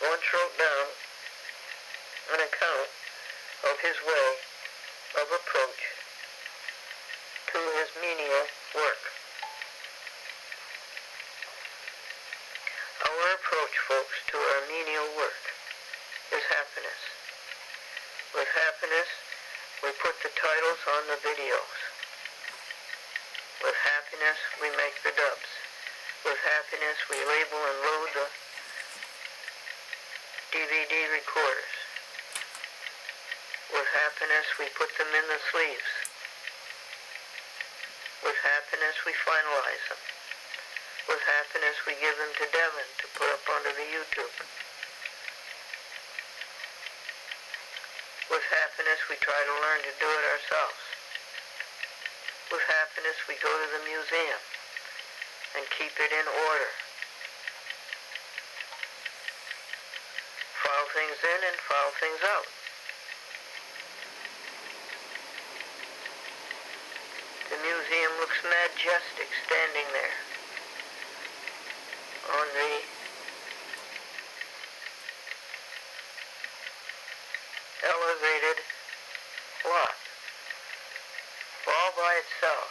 once wrote down an account of his way of approach to his menial work. Our approach, folks, to our menial work is happiness. With happiness, we put the titles on the videos. With happiness, we make the dubs. With happiness, we label and load the DVD recorders. With happiness, we put them in the sleeves. With happiness, we finalize them. With happiness, we give them to Devin to put up onto the YouTube. With happiness, we try to learn to do it ourselves. With happiness, we go to the museum and keep it in order. File things in and file things out. The museum looks majestic standing there on the elevated lot, all by itself,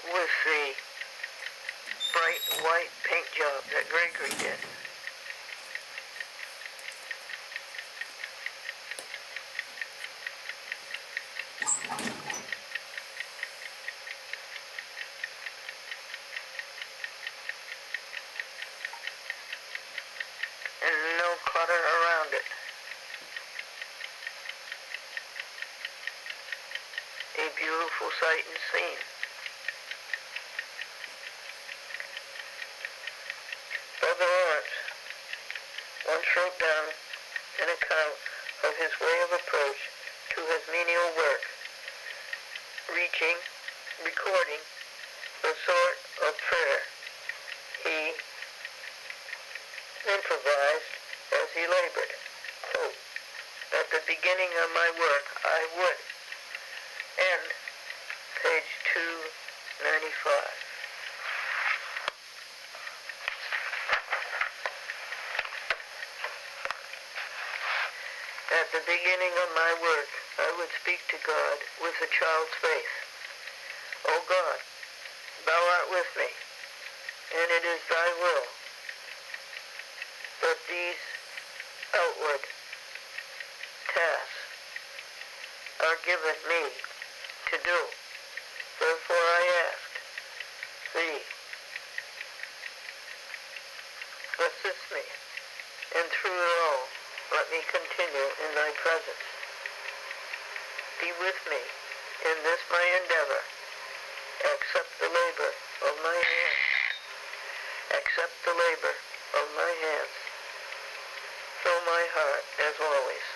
with the bright white paint job that Gregory did. And no clutter around it. A beautiful sight and scene. Brother Lawrence once wrote down an account of his way of approach to his menial work, recording the sort of prayer he improvised as he labored. Quote, at the beginning of my work, I would end, page 295. At the beginning of my work, I would speak to God with a child's faith. O God, thou art with me, and it is thy will that these outward tasks are given me to do. Therefore I ask thee, assist me, and through it all, let me continue in thy presence. Be with me in this my endeavor. Accept the labor of my hands. Accept the labor of my hands. Fill my heart as always.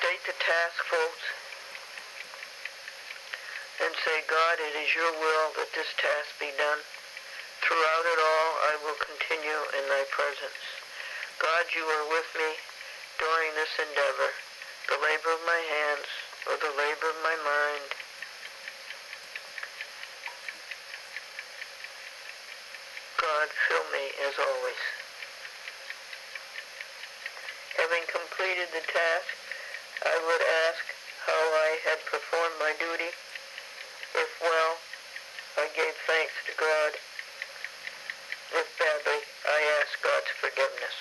State the task, folks, and say, God, it is your will that this task be done. Throughout it all, I will continue in thy presence. God, you are with me during this endeavor, the labor of my hands or the labor of my mind. God, fill me as always. Having completed the task, I would ask how I had performed my duty. If well, I gave thanks to God. If badly, I asked God's forgiveness.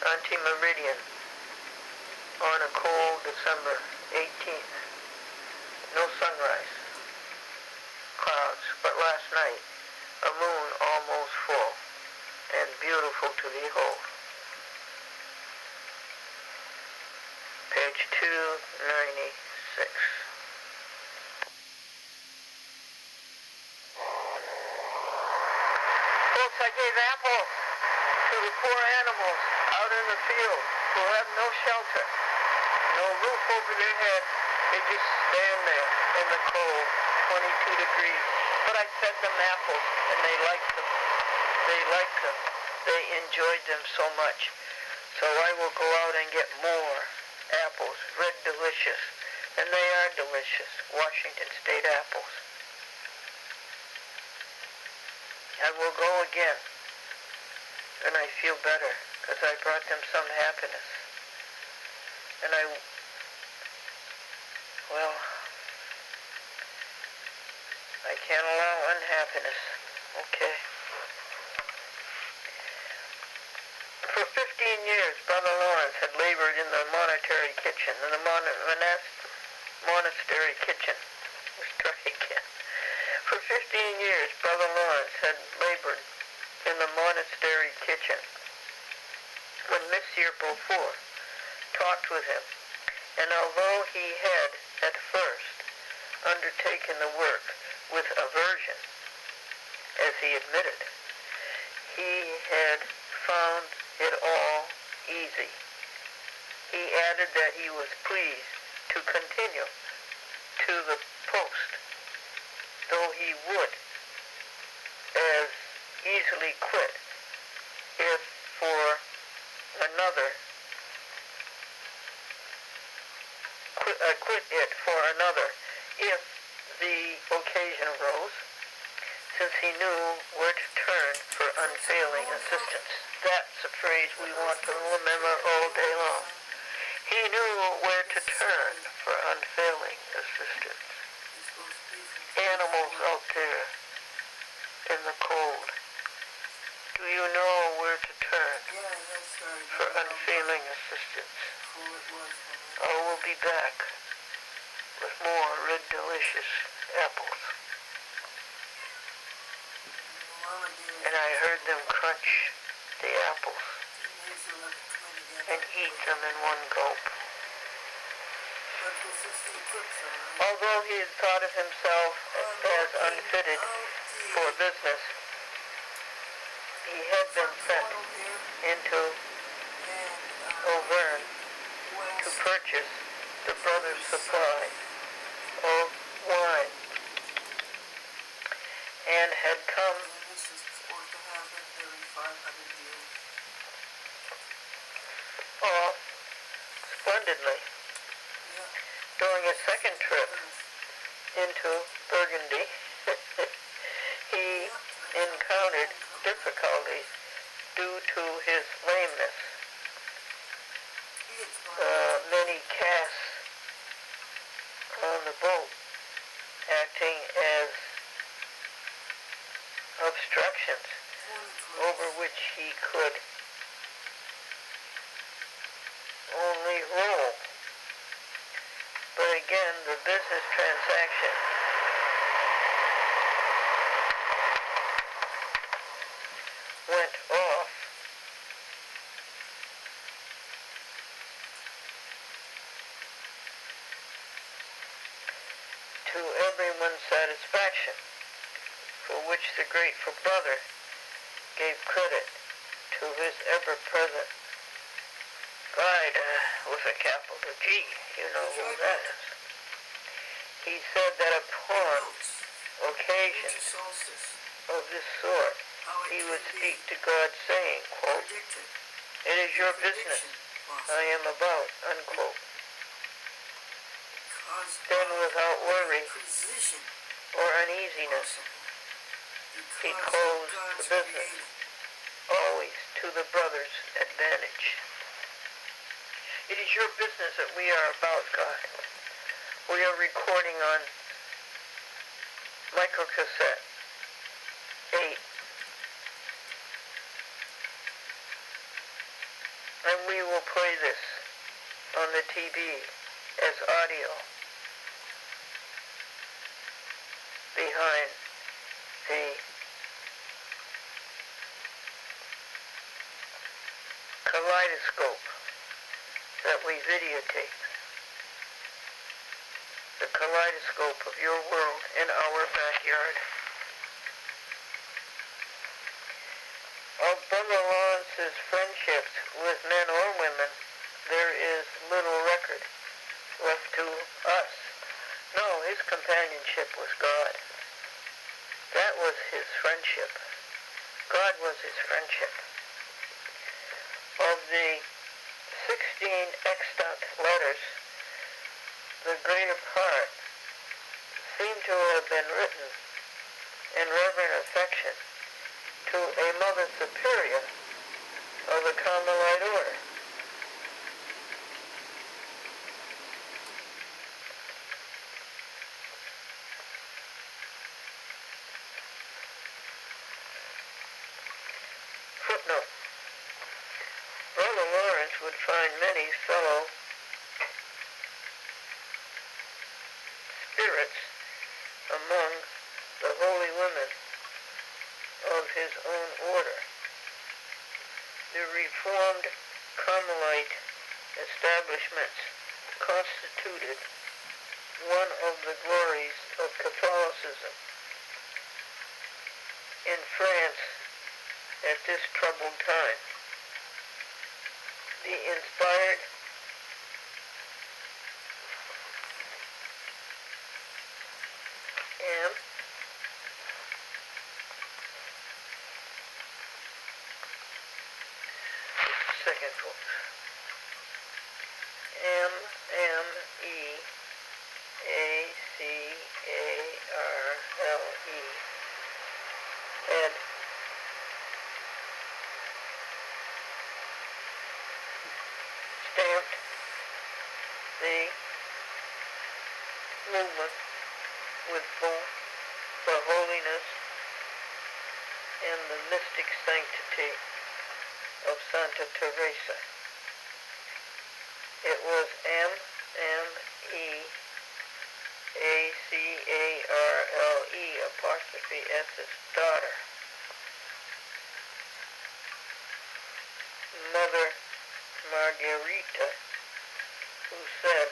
Ante-meridian on a cold December 18th. No sunrise. Clouds, but last night a moon almost full and beautiful to behold. Page 296. Folks, I gave apples to the poor animals out in the field who have no shelter, no roof over their head. They just stand there in the cold, 22 degrees. But I fed them apples, and they liked them. They liked them. They enjoyed them so much. So I will go out and get more apples, red delicious, and they are delicious Washington State apples. I will go again, and I feel better because I brought them some happiness. And well, I can't allow unhappiness. Okay. For 15 years, Brother Lawrence had labored in the monetary kitchen, in the monastery kitchen. Let's try again. For 15 years, Brother Lawrence had labored in the monastery kitchen. When Monsieur Beaufort talked with him, and although he had, at first, undertaken the work with aversion, as he admitted, he had found it all easy. He added that he was pleased to continue to the post, though he would as easily quit it for another, if the occasion arose, since he knew where to turn for unfailing assistance. That's a phrase we want to remember all day long. He knew where to turn for unfailing assistance. Animals out there in the cold, do you know where to turn for unfailing assistance? I will be back with more red delicious apples. And I heard them crunch the apples and eat them in one gulp. Although he had thought of himself as unfitted for business, he had been sent into Auvergne to purchase the brothers' supply of wine, and had come off splendidly. During a second trip into Burgundy, he encountered difficulties due to his lameness. Many casts on the boat acting as obstructions over which he could only roll. But again, the business transaction went off to everyone's satisfaction, for which the grateful brother gave credit to his ever-present guide with a capital G. You know who that is. He said that upon occasions of this sort, he would speak to God saying, quote, "It is your business I am about," unquote. Then without worry or uneasiness, he closed the business, always to the brother's advantage. It is your business that we are about, God. We are recording on microcassette 8. And we will play this on the TV as audio behind the kaleidoscope that we videotape. The kaleidoscope of your world in our backyard. Of Brother Lawrence's friendships with men or women, there is little record left to us. No, his companionship was God. That was his friendship. God was his friendship. Of the 16 extant letters the greater part seem to have been written in reverent affection to a Mother Superior of the Carmelite Order. Footnote. Brother Lawrence would find many fellow spirits among the holy women of his own order. The Reformed Carmelite establishments constituted one of the glories of Catholicism in France at this troubled time. The inspired and second folks. M-M-E-A-C-A-R-L-E had stamped the movement with both the holiness and the mystic sanctity of Santa Teresa. It was M-M-E-A-C-A-R-L-E apostrophe S.'s daughter, Mother Margarita, who said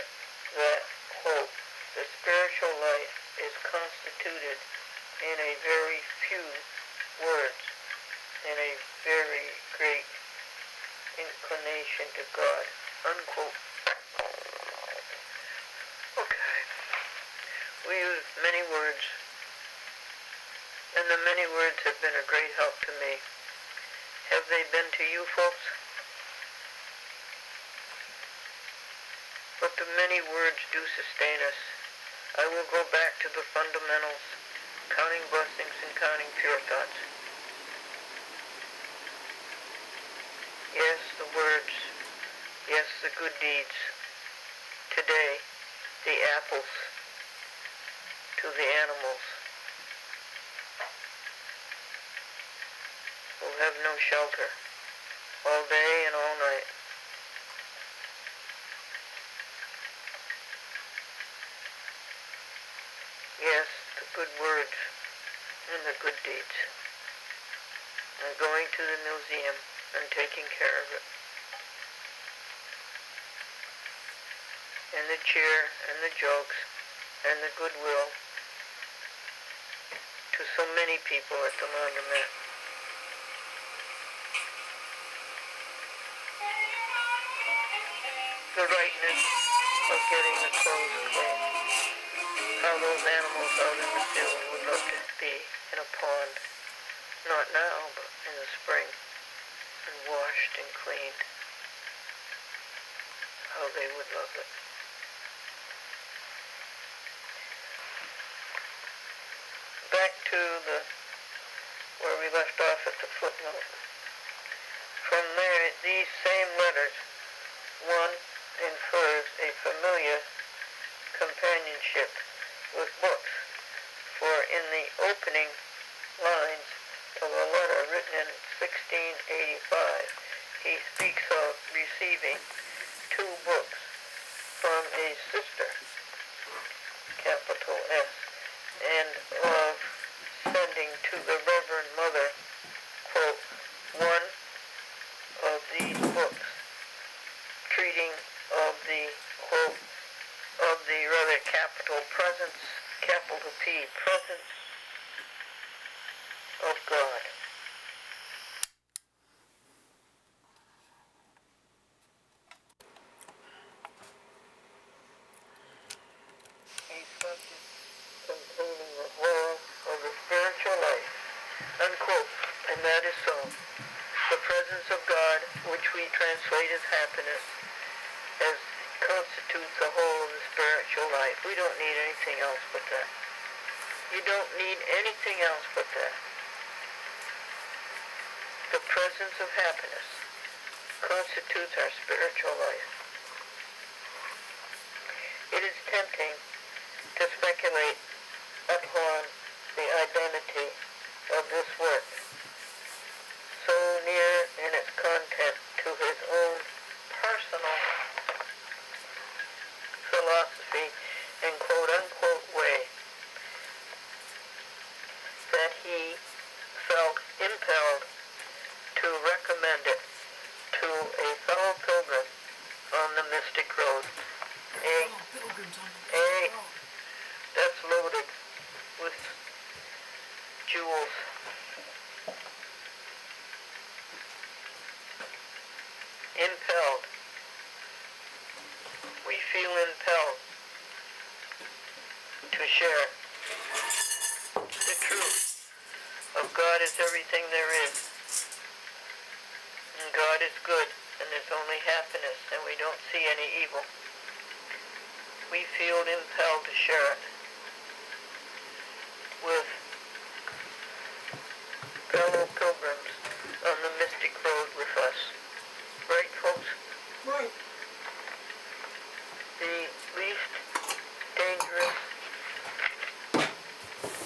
that, quote, the spiritual life is constituted in a very few words, in a very great inclination to God, unquote. Okay. We use many words, and the many words have been a great help to me. Have they been to you folks? But the many words do sustain us. I will go back to the fundamentals, counting blessings and counting pure thoughts. Yes, the words. Yes, the good deeds. Today, the apples to the animals will have no shelter all day and all night. Yes, the good words and the good deeds. And going to the museum and taking care of it. And the cheer and the jokes and the goodwill to so many people at the laundromat. The rightness of getting the clothes clean. How those animals out in the field would love to be in a pond. Not now, but in the spring. And washed and cleaned. How they would love it. Back to where we left off at the footnote. From there, these same letters, one infers a familiar companionship with books, for in the opening lines of a letter written in 1685, he speaks of receiving 2 books from a sister, capital S, and of sending to the Reverend Mother, quote, one of these books, treating of the, quote, of the rather capital presence, capital P, presence of God. A subject containing the whole of the spiritual life, unquote, and that is so. The presence of God, which we translate as happiness, as constitutes the whole of the spiritual life. We don't need anything else but that. You don't need anything else but that. The presence of happiness constitutes our spiritual life. It is tempting to speculate upon the identity of this work, so near in its content to his own personal philosophy and quote-unquote way, that he felt impelled to recommend it to a fellow pilgrim on the mystic road. That's loaded with jewels. Impelled. We feel impelled to share the truth of God is everything there is. And God is good, and there's only happiness, and we don't see any evil. We feel impelled to share it with fellow pilgrims on the mystic road with us. Right, folks? Right. The least dangerous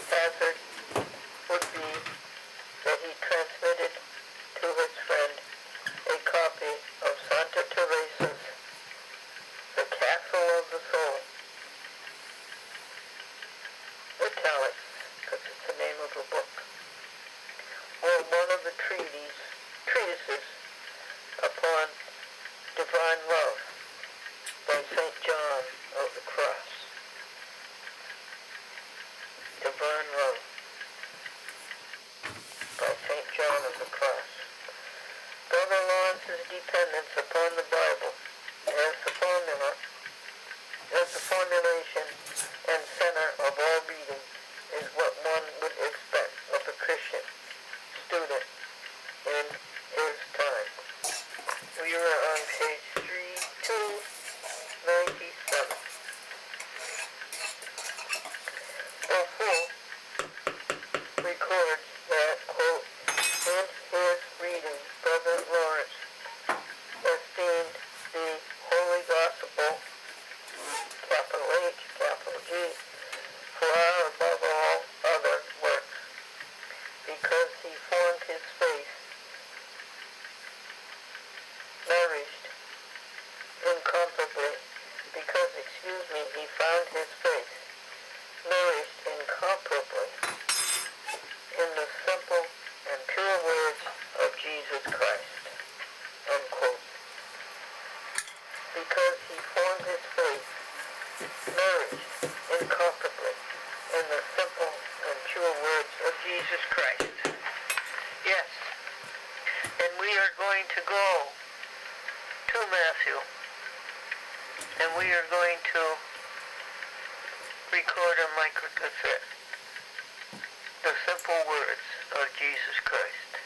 hazard would be that he transmitted to his friend a copy of Santa Teresa's The Castle of the Soul. Italics, because it's the name of a book. Or one of the treatises upon divine love by St. John of the Cross. Divine love by St. John of the Cross. Brother Lawrence's dependence upon the Bible as the formula, as the formulation and center of all reading is what one would expect of a Christian student in his time. We are on page 3297. Full records that, quote, in his reading, Brother Lawrence esteemed the Holy Gospel, capital H, capital G, far above all other works, because he formed his faith, nourished incomparably, he found his faith nourished incomparably in the simple and pure words of Jesus Christ, unquote. Because he formed his faith nourished incomparably in the simple and pure words of Jesus Christ. Yes, and we are going to go to Matthew, and we are going to record a microcassette, the simple words of Jesus Christ,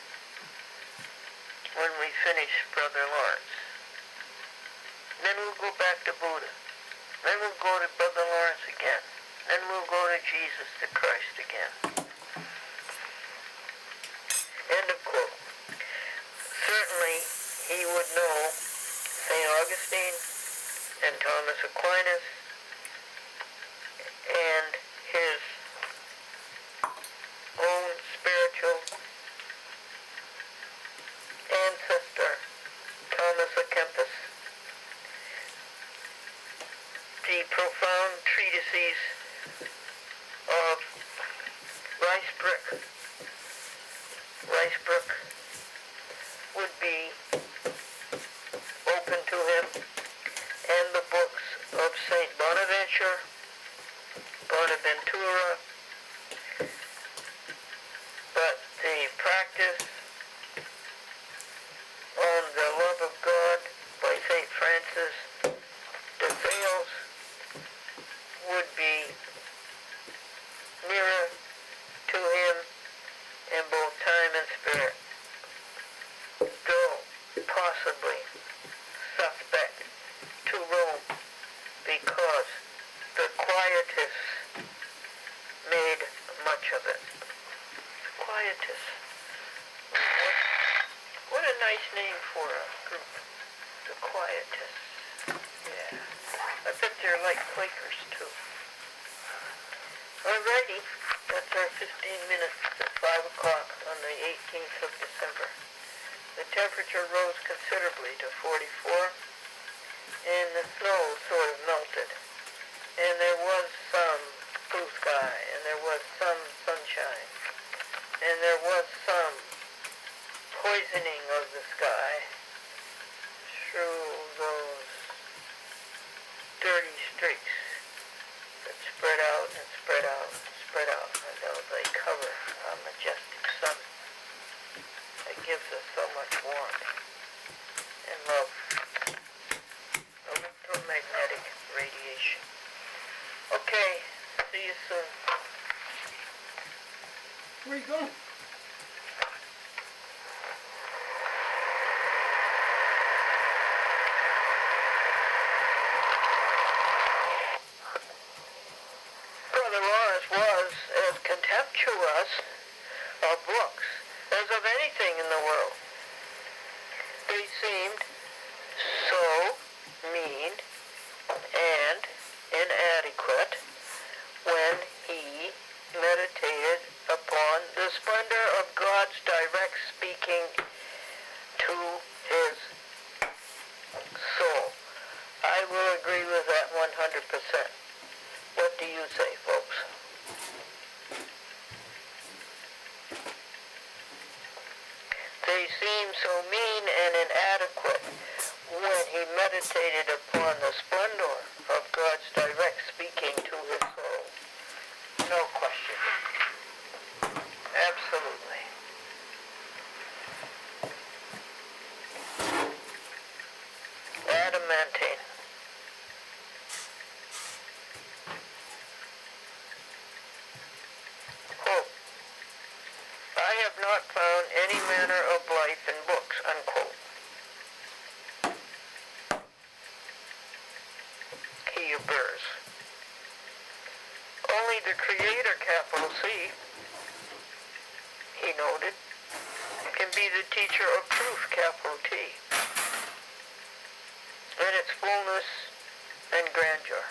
when we finish Brother Lawrence. Then we'll go back to Buddha. Then we'll go to Brother Lawrence again. Then we'll go to Jesus the Christ again. End of quote. Certainly he would know St. Augustine and Thomas Aquinas and his own spiritual ancestor, Thomas à Kempis. The profound treatises of Ruysbroek would be open to him, and the books of Saint Bonaventura, but the practice on the love of God by Saint Francis de Sales would be nearer to him in both time and spirit, though possibly suspect to Rome nice name for a group. The Quietists. Yeah. I bet they're like Quakers, too. Alrighty. That's our 15 minutes at 5 o'clock on the 18th of December. The temperature rose considerably to 44, and the snow sort of melted. And there was some blue sky, and there was some sunshine, and there was some poisoning of the sky through those dirty streaks that spread out and spread out and spread out until they cover a majestic sun that gives us so much warmth and love. Electromagnetic radiation. Okay, see you soon. Where are you going? Brother Lawrence was as contemptuous of books as of anything in the world. They seemed so mean and inadequate when he meditated upon the splendor of God's direct speaking to his soul. I will agree with that 100%. What do you say, folks? They seem so mean and inadequate when he meditated upon the splendor of God's direct speaking to his soul. No question. Absolutely. Adamantine. Quote, I have not found any manner of life in books, unquote. He avers. Only the Creator, capital C, he noted, can be the teacher of truth, capital T, in its fullness and grandeur.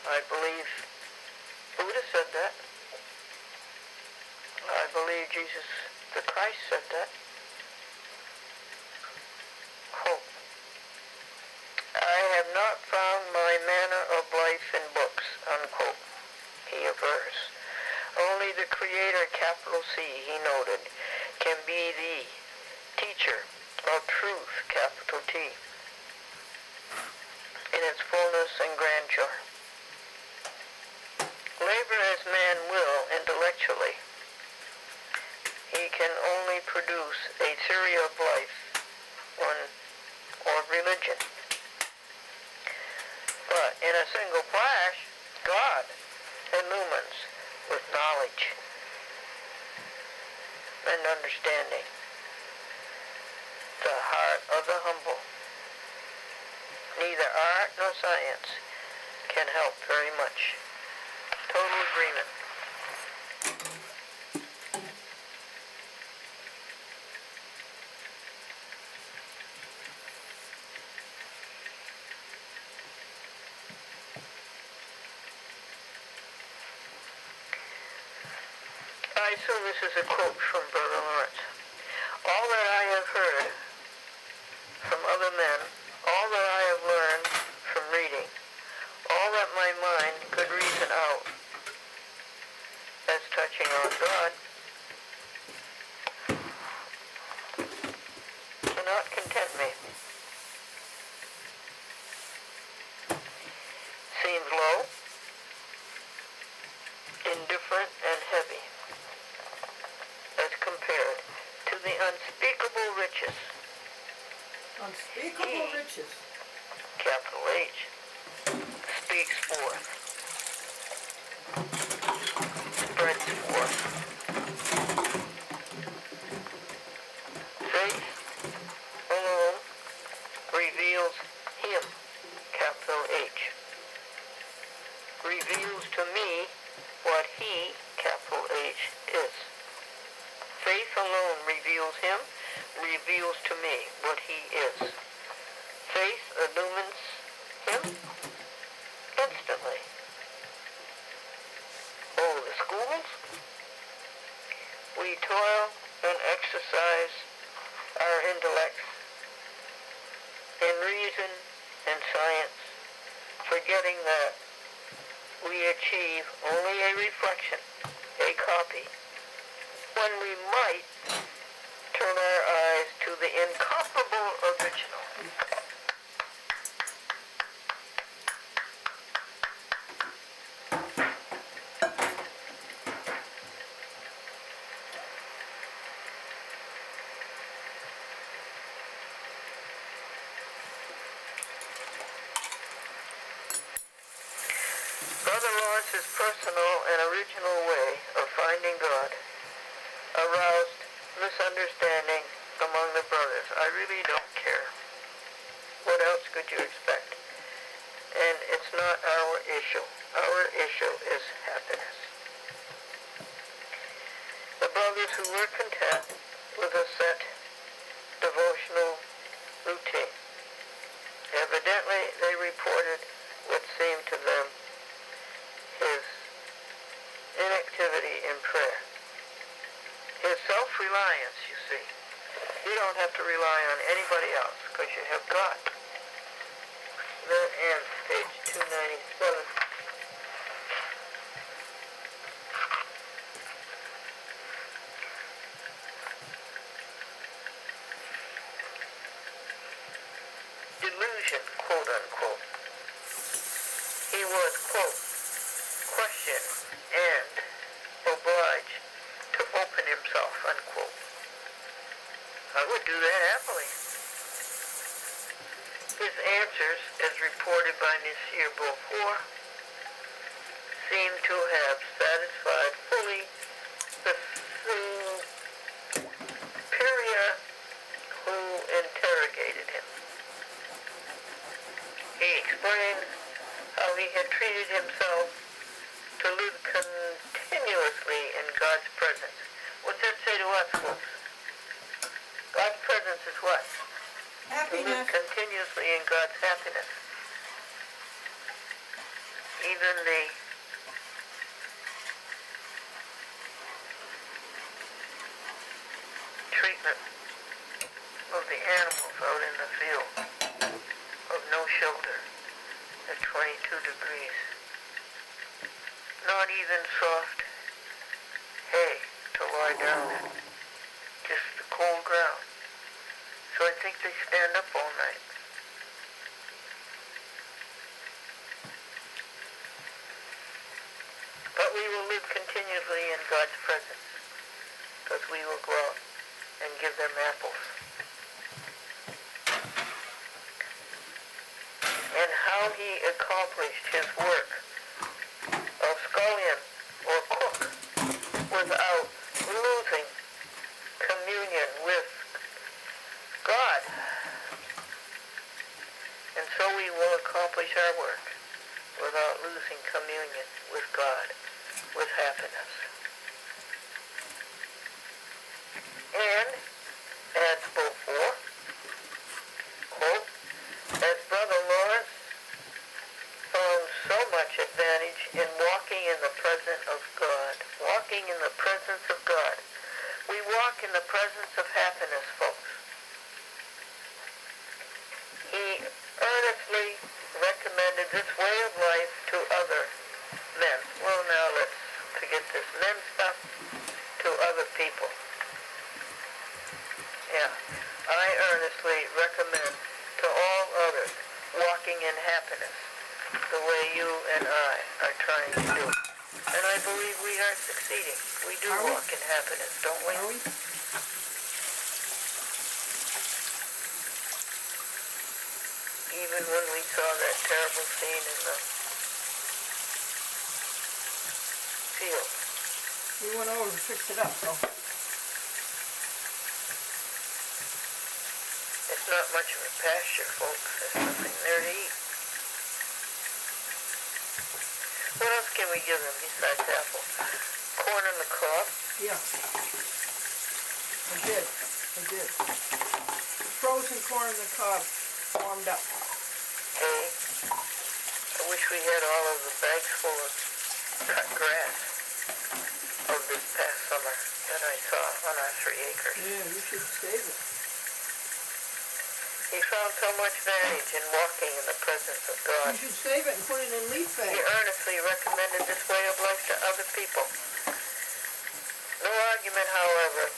I believe Buddha said that. I believe Jesus the Christ said that. Quote, I have not found my manner of life in books, unquote, he avers. Only the Creator, capital C, he noted, can be the teacher of truth, capital T, in its fullness and grandeur. Labor as man will intellectually, he can only produce a theory of life or religion. But in a single flash, God illumines with knowledge and understanding the heart of the humble. Neither art nor science can help very much. Total agreement. I assume this is a quote from Brother Lawrence. All that I have heard from other men, all that I have learned from reading, all that my mind could reason out as touching on God, cannot content me. Seems low, indifferent, and heavy as compared to the unspeakable riches. Unspeakable riches. Capital H, speaks forth, spreads forth. Faith alone reveals him, capital H. Reveals to me what he, capital H, is. Faith alone reveals him, reveals to me what he is. Faith illumines him instantly. Oh, the schools? We toil and exercise our intellects in reason and science, forgetting that we achieve only a reflection, a copy, when we might turn our eyes to the incomparable original. Brother Lawrence's personal and original way of finding God aroused misunderstanding among the brothers. I really don't care. What else could you expect? And it's not our issue. Our issue is happiness. The brothers who were content with a set devotional routine, evidently they reported what seemed to them his inactivity in prayer. His self-reliance, you see. You don't have to rely on anybody else because you have God. That ends page 297. Delusion, quote unquote. He was, quote, questioned and obliged to open himself, unquote. I would do that happily. His answers, as reported by Monsieur Beaufort, seem to have satisfied fully the superior who interrogated him. He explained how he had treated himself to live continuously in God's presence. What's that say to us, folks? God's presence is what? Happiness. To live continuously in God's happiness. Even the treatment of the animals out in the field of no shelter at 22 degrees. Not even soft hay to lie down in. Just the cold ground. So I think they stand up all night. But we will live continuously in God's presence, because we will go out and give them apples. And how he accomplished his work of scullion or cook without losing communion with God. And so we will accomplish our work without losing communion with God, with happiness. And, adds Beaufort, quote, as Brother Lawrence found so much advantage in walking in the presence of God. Walking in the presence of God. We walk in the presence of happiness, folks. He earnestly recommended this way of life to other men. Well, now let's forget this men stuff, to other people. Yeah. I earnestly recommend to all others walking in happiness the way you and I are trying to do. And I believe we are succeeding. We do walk in happiness, don't we? Are we? Even when we saw that terrible scene in the field. We went over and fixed it up, so. It's not much of a pasture, folks. There's nothing there to eat. What else can we give them besides apples? Corn on the cob? Yeah. I did. I did. Frozen corn in the cob warmed up. Hey, I wish we had all of the bags full of cut grass of this past summer that I saw on our 3 acres. Yeah, you should save it. He found so much vantage in walking in the presence of God. You should save it and put it in leaf He bags. earnestly recommended this way of life to other people. No argument, however,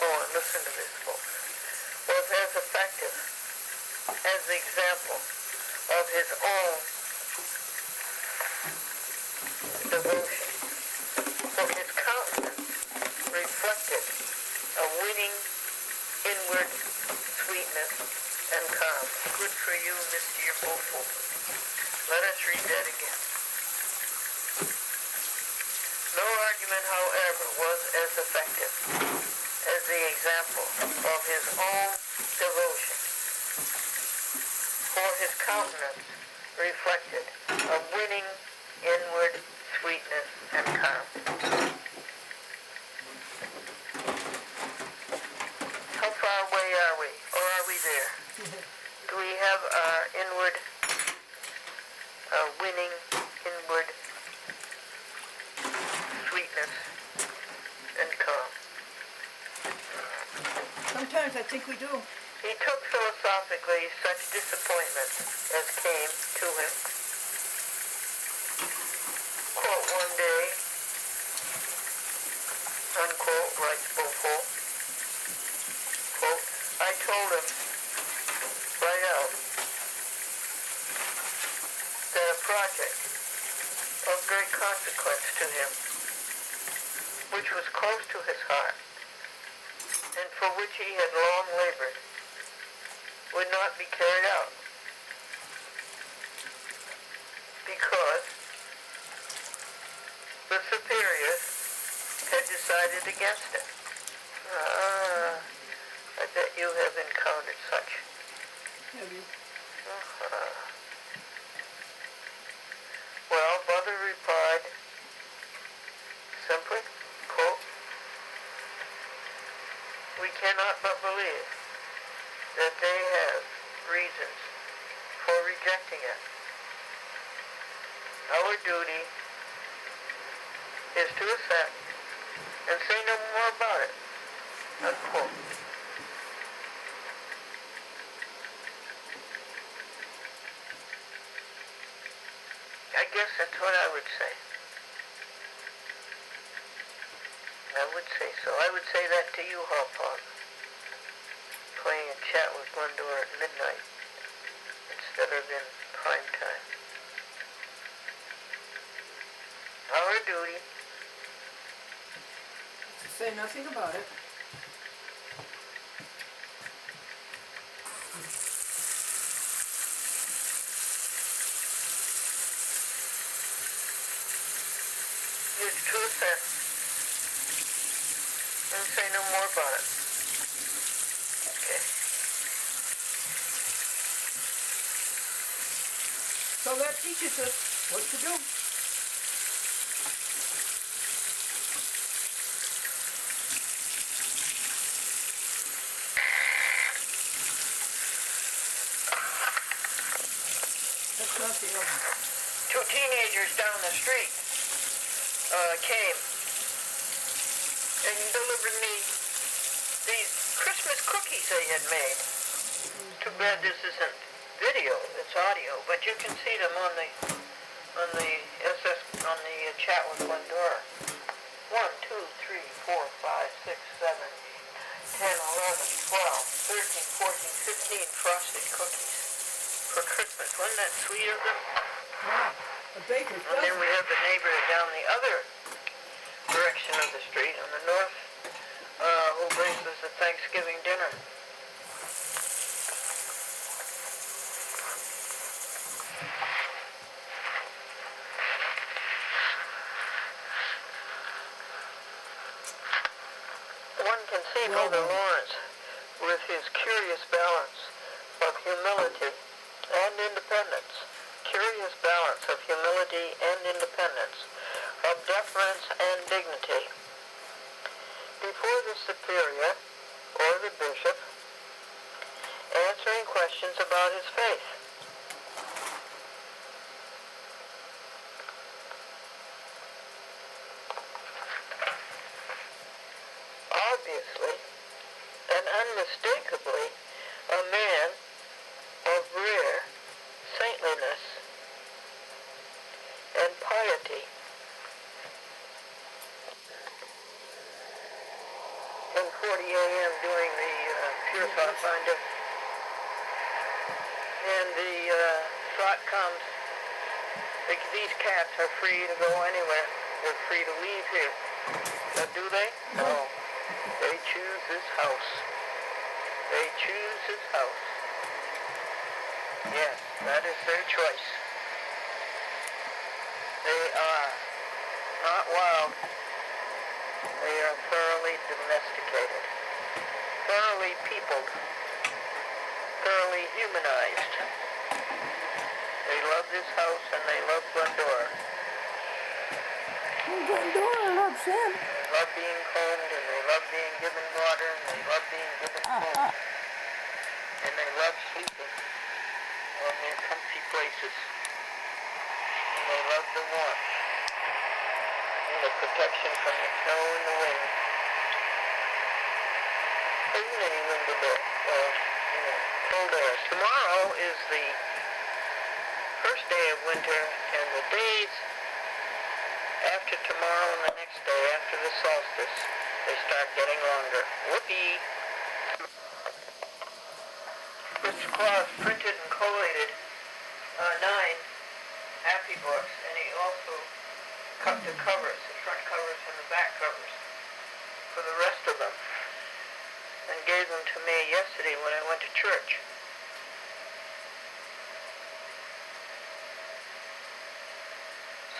and listen to this, folks, was as effective as the example of his own devotion. For his countenance reflected a winning inward sweetness and calm. Good for you, Mr. Bofo. Let us read that again. No argument, however, was as effective as the example of his own devotion. For his countenance reflected a winning inward sweetness and calm. How far away are we? Or are we there? Do we have our inward, winning inward sweetness and calm? Sometimes I think we do. He took philosophically such disappointments as came to him. Quote, one day, unquote, writes Bofo, quote, I told him right out that a project of great consequence to him, which was close to his heart, and for which he had long labored, would not be carried out, because the superiors had decided against it. I bet you have encountered such. Have you? Well, Mother replied simply, quote, we cannot but believe that they have reasons for rejecting it. Our duty is to assent and say no more about it, unquote. I guess that's what I would say. I would say so. I would say that to you, Hawpaw. Playing a chat with Glendora at midnight instead of in prime time. Our duty To say nothing about it. is to assent and say no more about it. Okay. So that teaches us what to do. That's not the oven. 2 teenagers down the street came and delivered me these Christmas cookies they had made. Too bad this isn't video, it's audio, but you can see them on the chat with Glendora. 1, 2, 3, 4, 5, 6, 7, 10, 11, 12, 13, 14, 15 frosted cookies for Christmas. Wasn't that sweet of them? Yeah, a baker's And then dozen. we have the neighbor down the other direction of the street on the north who brings us a Thanksgiving dinner. One can see Well Brother done. Lawrence with his curious balance of humility and independence. Curious balance of humility and independence, of deference and dignity. Before the superior or the bishop, questions about his faith. Obviously, and unmistakably, a man of rare saintliness and piety. From 40 a.m. doing the Pure Thought Finder. And the thought comes, these cats are free to go anywhere. They're free to leave here. But do they? No. They choose this house. They choose this house. Yes, that is their choice. They are not wild. They are thoroughly domesticated, thoroughly peopled, thoroughly humanized. They love this house and they love Glendora. Well, Glendora loves him. They love being combed and they love being given water and they love being given food. And they love sleeping on their comfy places. And they love the warmth and the protection from the snow and the wind. Isn't any wind today? Cold air. Tomorrow is the first day of winter, and the days after tomorrow and the next day after the solstice, they start getting longer. Whoopee! Mr. Claus printed and collated 9 happy books, and he also cut the covers, the front covers and the back covers, for the rest of them, and gave them to me yesterday when I went to church.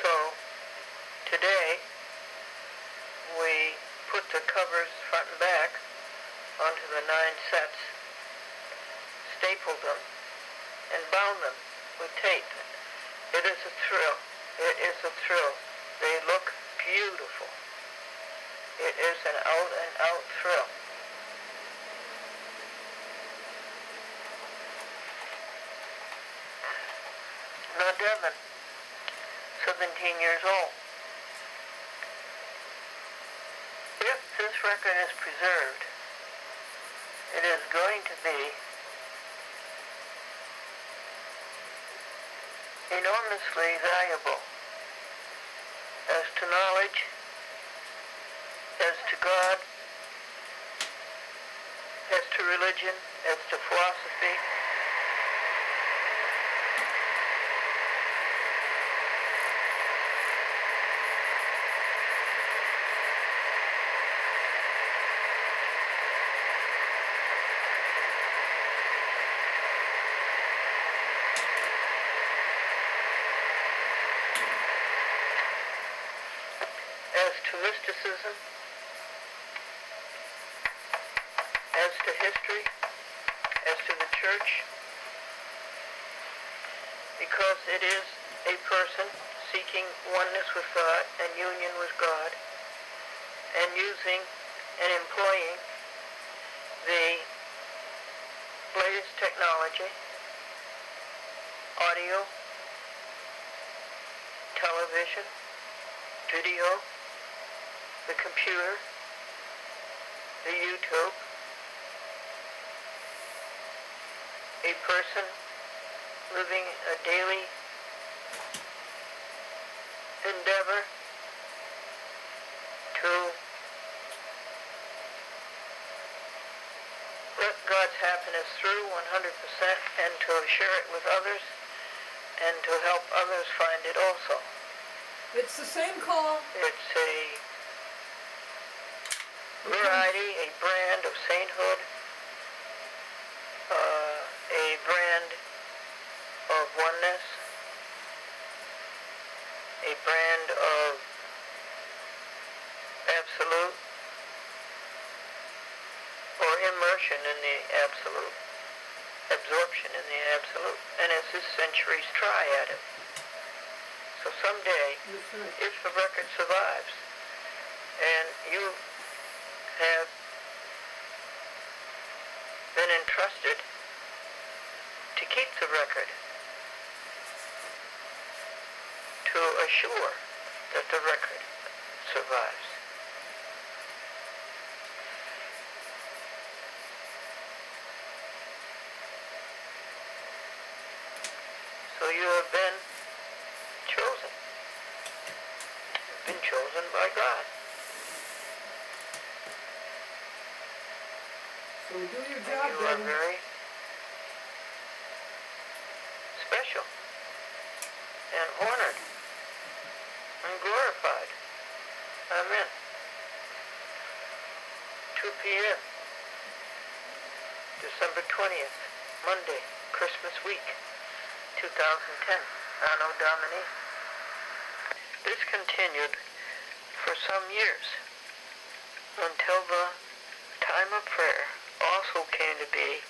So, today, we put the covers front and back onto the 9 sets, stapled them, and bound them with tape. It is a thrill. It is a thrill. They look beautiful. It is an out-and-out thrill. Now, Devin, 17 years old. If this record is preserved, it is going to be enormously valuable as to knowledge, as to God, as to religion, as to philosophy. As to mysticism, as to history, as to the church, because it is a person seeking oneness with God and union with God, and using and employing the latest technology, audio, television, video, the computer, the YouTube, a person living a daily endeavor to let God's happiness through 100% and to share it with others and to help others find it also. It's the same call. It's a variety, a brand of sainthood, a brand of oneness, a brand of absolute or immersion in the absolute, absorption in the absolute, and it's this century's try at it. So someday, if the record survives, and you have been entrusted keep the record to assure that the record survives. So you have been chosen. You've been chosen by God. So do your And job, you are Devin. very special and honored and glorified. Amen. 2 p.m. December 20th, Monday, Christmas week, 2010, Anno Domini. This continued for some years until the time of prayer also came to be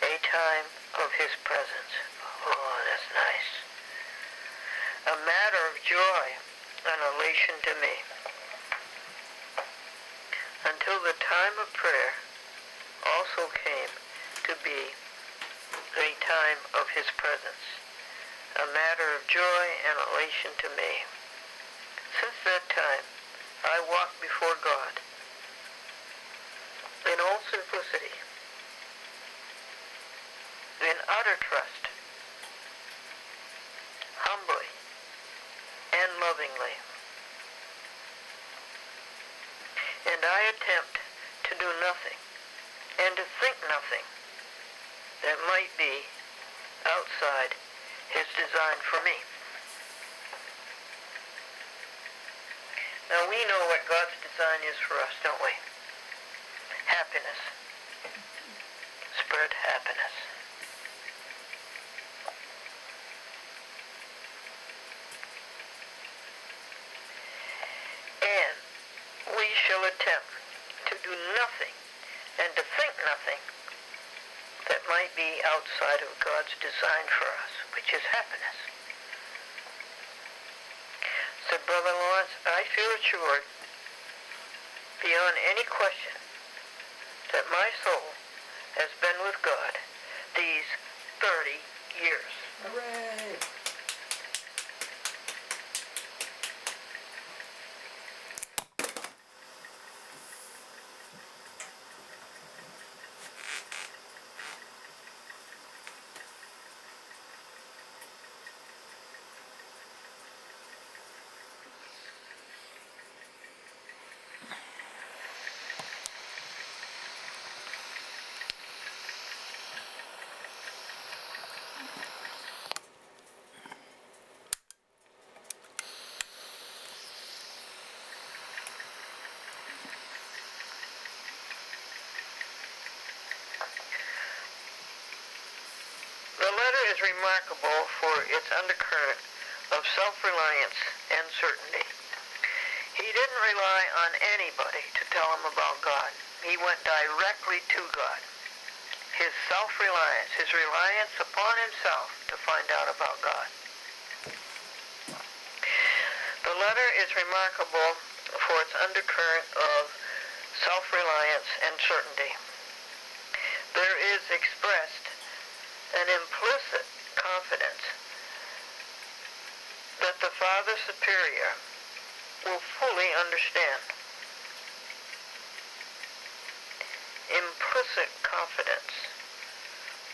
a time of His presence. Oh, that's nice. A matter of joy and elation to me. Until the time of prayer also came to be a time of His presence. A matter of joy and elation to me. Since that time, I walk before God in all simplicity, in utter trust, humbly and lovingly. And I attempt to do nothing and to think nothing that might be outside His design for me. Now we know what God's design is for us, don't we? Happiness. Spread happiness. And we shall attempt to do nothing and to think nothing that might be outside of God's design for us, which is happiness. Said Brother Lawrence, I feel assured beyond any question that my soul has been with God these 30 years. Hooray! The letter is remarkable for its undercurrent of self-reliance and certainty. He didn't rely on anybody to tell him about God. He went directly to God. His self-reliance, his reliance upon himself to find out about God. The letter is remarkable for its undercurrent of self-reliance and certainty. There is expressed an implicit confidence that the Father Superior will fully understand. Implicit confidence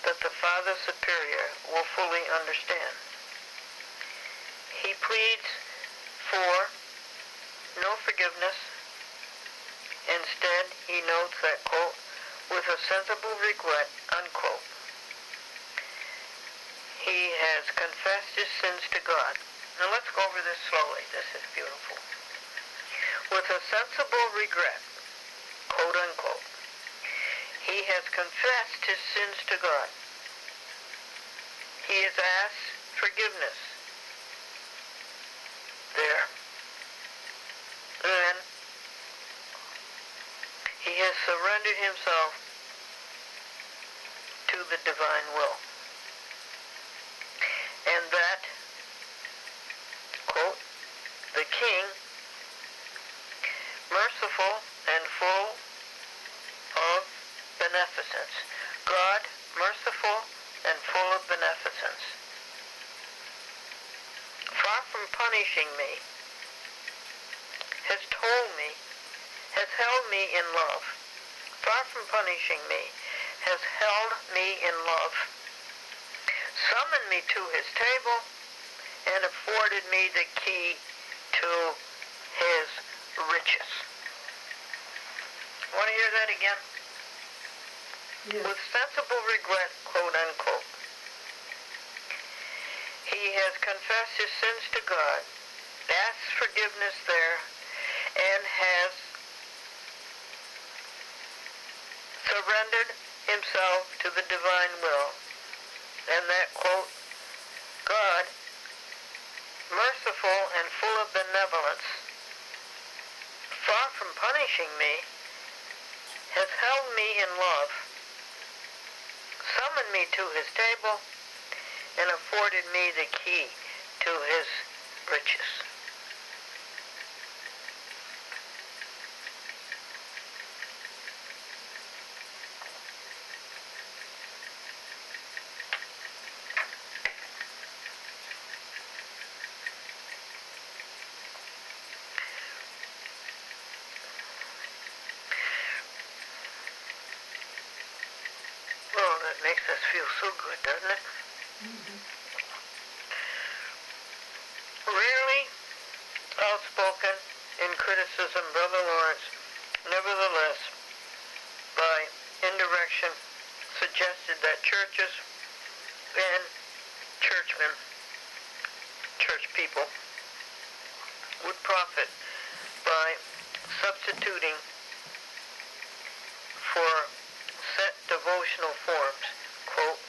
that the Father Superior will fully understand. He pleads for no forgiveness. Instead, he notes that, quote, with a sensible regret, unquote, he has confessed his sins to God. Now let's go over this slowly. This is beautiful. With a sensible regret, quote unquote, he has confessed his sins to God. He has asked forgiveness. There. Then he has surrendered himself to the divine will. And that, quote, the King, merciful and full of beneficence. God, merciful and full of beneficence. Far from punishing me, has held me in love. Far from punishing me, has held me in love. Summoned me to his table and afforded me the key to his riches. Want to hear that again? Yes. With sensible regret, quote unquote, he has confessed his sins to God, asked forgiveness there, and has surrendered himself to the divine will. And that, quote, God, merciful and full of benevolence, far from punishing me, has held me in love, summoned me to his table, and afforded me the key to his riches. Oh, that makes us feel so good, doesn't it? Rarely outspoken in criticism, Brother Lawrence, nevertheless, by indirection, suggested that churches and churchmen, church people, would profit by substituting for set devotional forms, quote,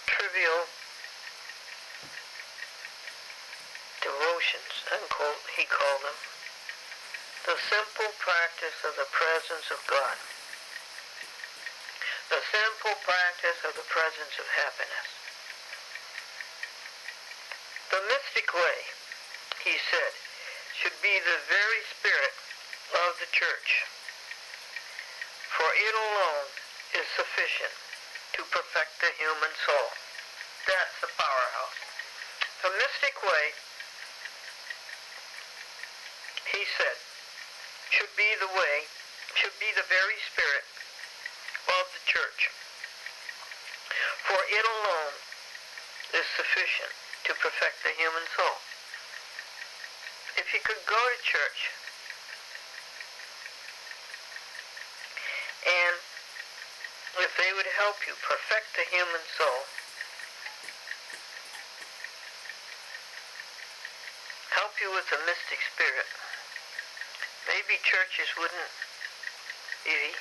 trivial devotions, unquote, he called them, the simple practice of the presence of God, the simple practice of the presence of happiness. The mystic way, he said, should be the very spirit of the church, for it alone is sufficient to perfect the human soul. That's the powerhouse. The mystic way, he said, should be the very spirit of the church, for it alone is sufficient to perfect the human soul. If you could go to church and if they would help you perfect the human soul, help you with the mystic spirit, maybe churches wouldn't be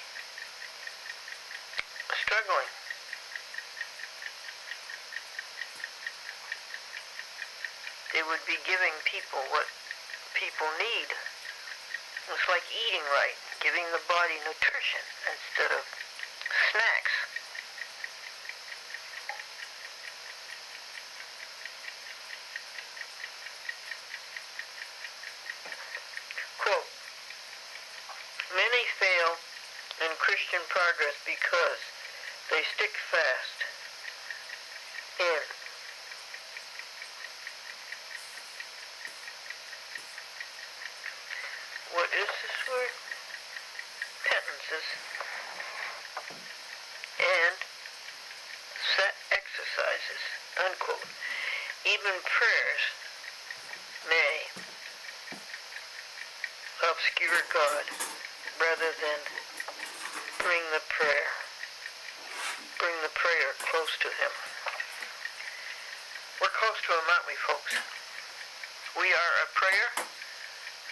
struggling. They would be giving people what people need. It's like eating right, giving the body nutrition instead of snacks. Quote, many fail in Christian progress because they stick fast in what is this word? Penances and set exercises, unquote. Even prayers may obscure God rather than bring the prayer close to him. We're close to him, aren't we, folks? We are a prayer.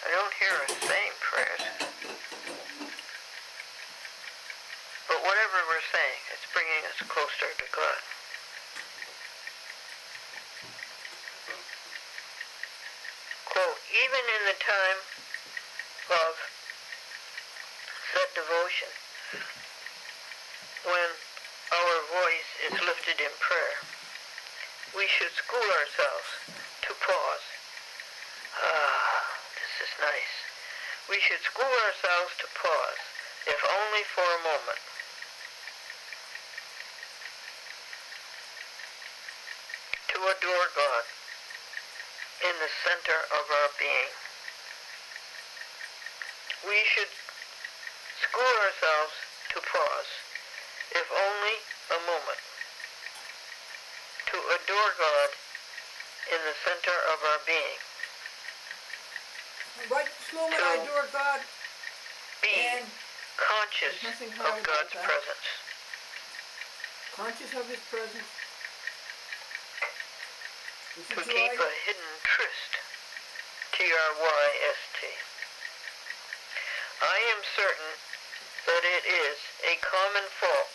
I don't hear us saying prayers. But whatever we're saying, it's bringing us closer to God. Quote, even in the time of set devotion, when our voice is lifted in prayer, we should school ourselves to pause. This is nice. We should school ourselves to pause if only for a moment, to adore God in the center of our being. We should school ourselves to pause, if only a moment, to adore God in the center of our being. Right, slowly I adore God. Be And conscious there's nothing of hard about God's that. presence. Conscious of His presence. It's To a joy. keep a hidden tryst, T-R-Y-S-T. I am certain that it is a common fault,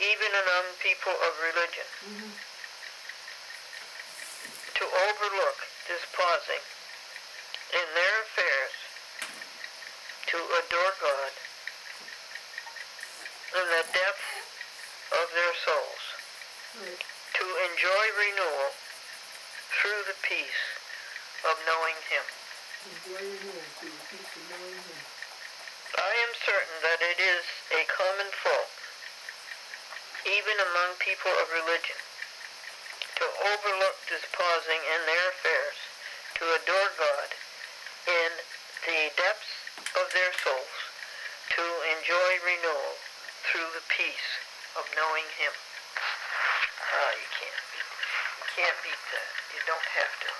even among people of religion, to overlook this pausing in their affairs, to adore God in the depth of their souls, to enjoy renewal through the peace of knowing Him. I am certain that it is a common fault, even among people of religion, to overlook this pausing in their affairs, to adore God in the depths of their souls, to enjoy renewal through the peace of knowing Him. You can't beat that. You don't have to.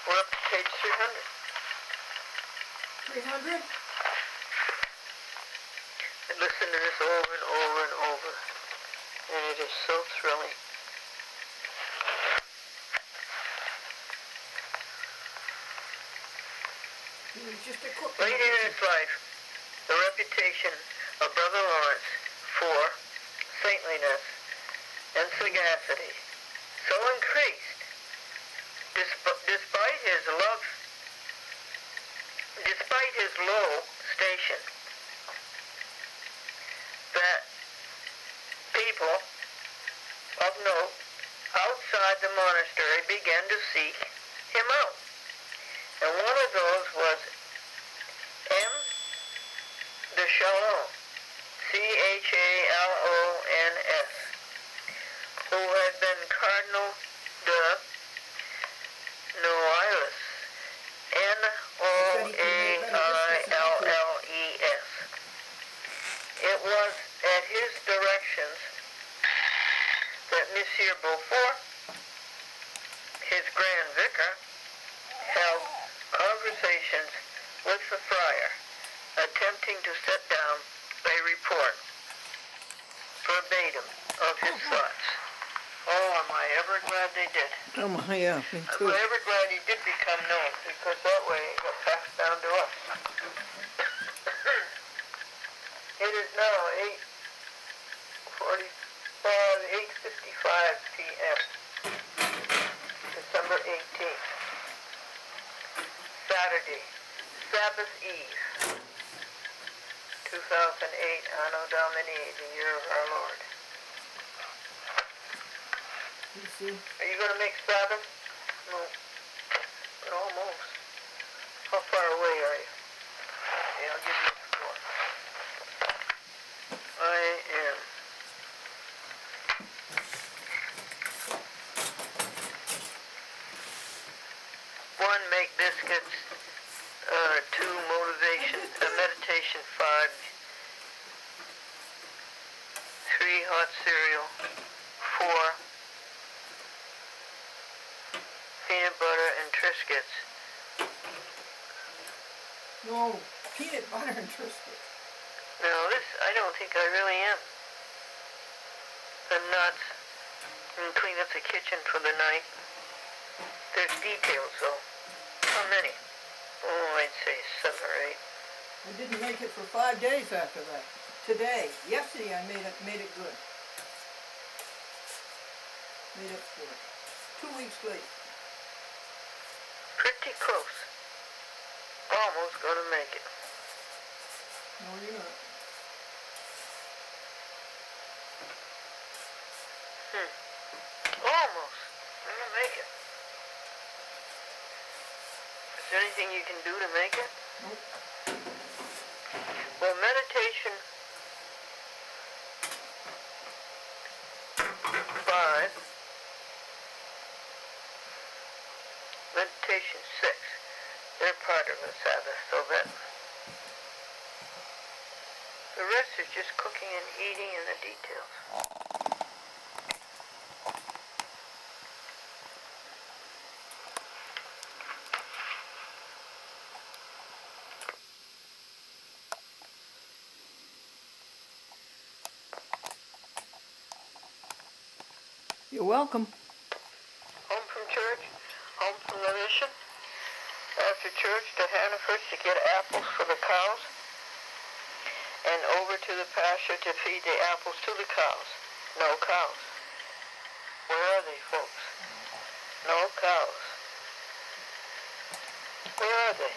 We're up to page 300. 300? I listen to this over and over and over, and it is so thrilling. Just a quick Late in his life, the reputation of Brother Lawrence for saintliness and sagacity so increased, despite his low station, that people of note outside the monastery began to seek him out. And one of those was M. de Chalons, C-H-A-L-O-N-S, who had been Cardinal de Noailles, N-O-A-I-L-L-E-S. It was at his directions that Monsieur Beaufort, his Grand Vicar, held conversations with the friar, attempting to set down a report verbatim of his thoughts. Oh, am I ever glad they did. Oh my, yeah, me too. I'm ever glad he did become known, because that way it got passed down to us. It is now 8:55 p.m. December 18th. Saturday, Sabbath Eve, 2008, Anno Domini, the year of our Lord. You see? Are you going to make Sabbath? No. But almost. How far away are you? Okay, I'll give you a score. I am 1, make biscuits. 2, motivation, meditation. 5, 3, hot cereal. 4, peanut butter and Triscuits. No, peanut butter and Triscuits. No, this, I don't think I really am. The nuts, and clean up the kitchen for the night. There's details though. How many? Oh, I'd say 7 or 8. I didn't make it for 5 days after that. Today, yesterday I made it good. Made up for it. 2 weeks late. Pretty close. Almost gonna make it. No, you're not. Almost. I'm gonna make it. Is there anything you can do to make it? Nope. Well, meditation 5, meditation 6, they're part of the Sabbath, so that the rest is just cooking and eating and the details. You're welcome. Home from church, home from the mission. After church to Hannaford to get apples for the cows. And over to the pasture to feed the apples to the cows. No cows. Where are they, folks? No cows. Where are they?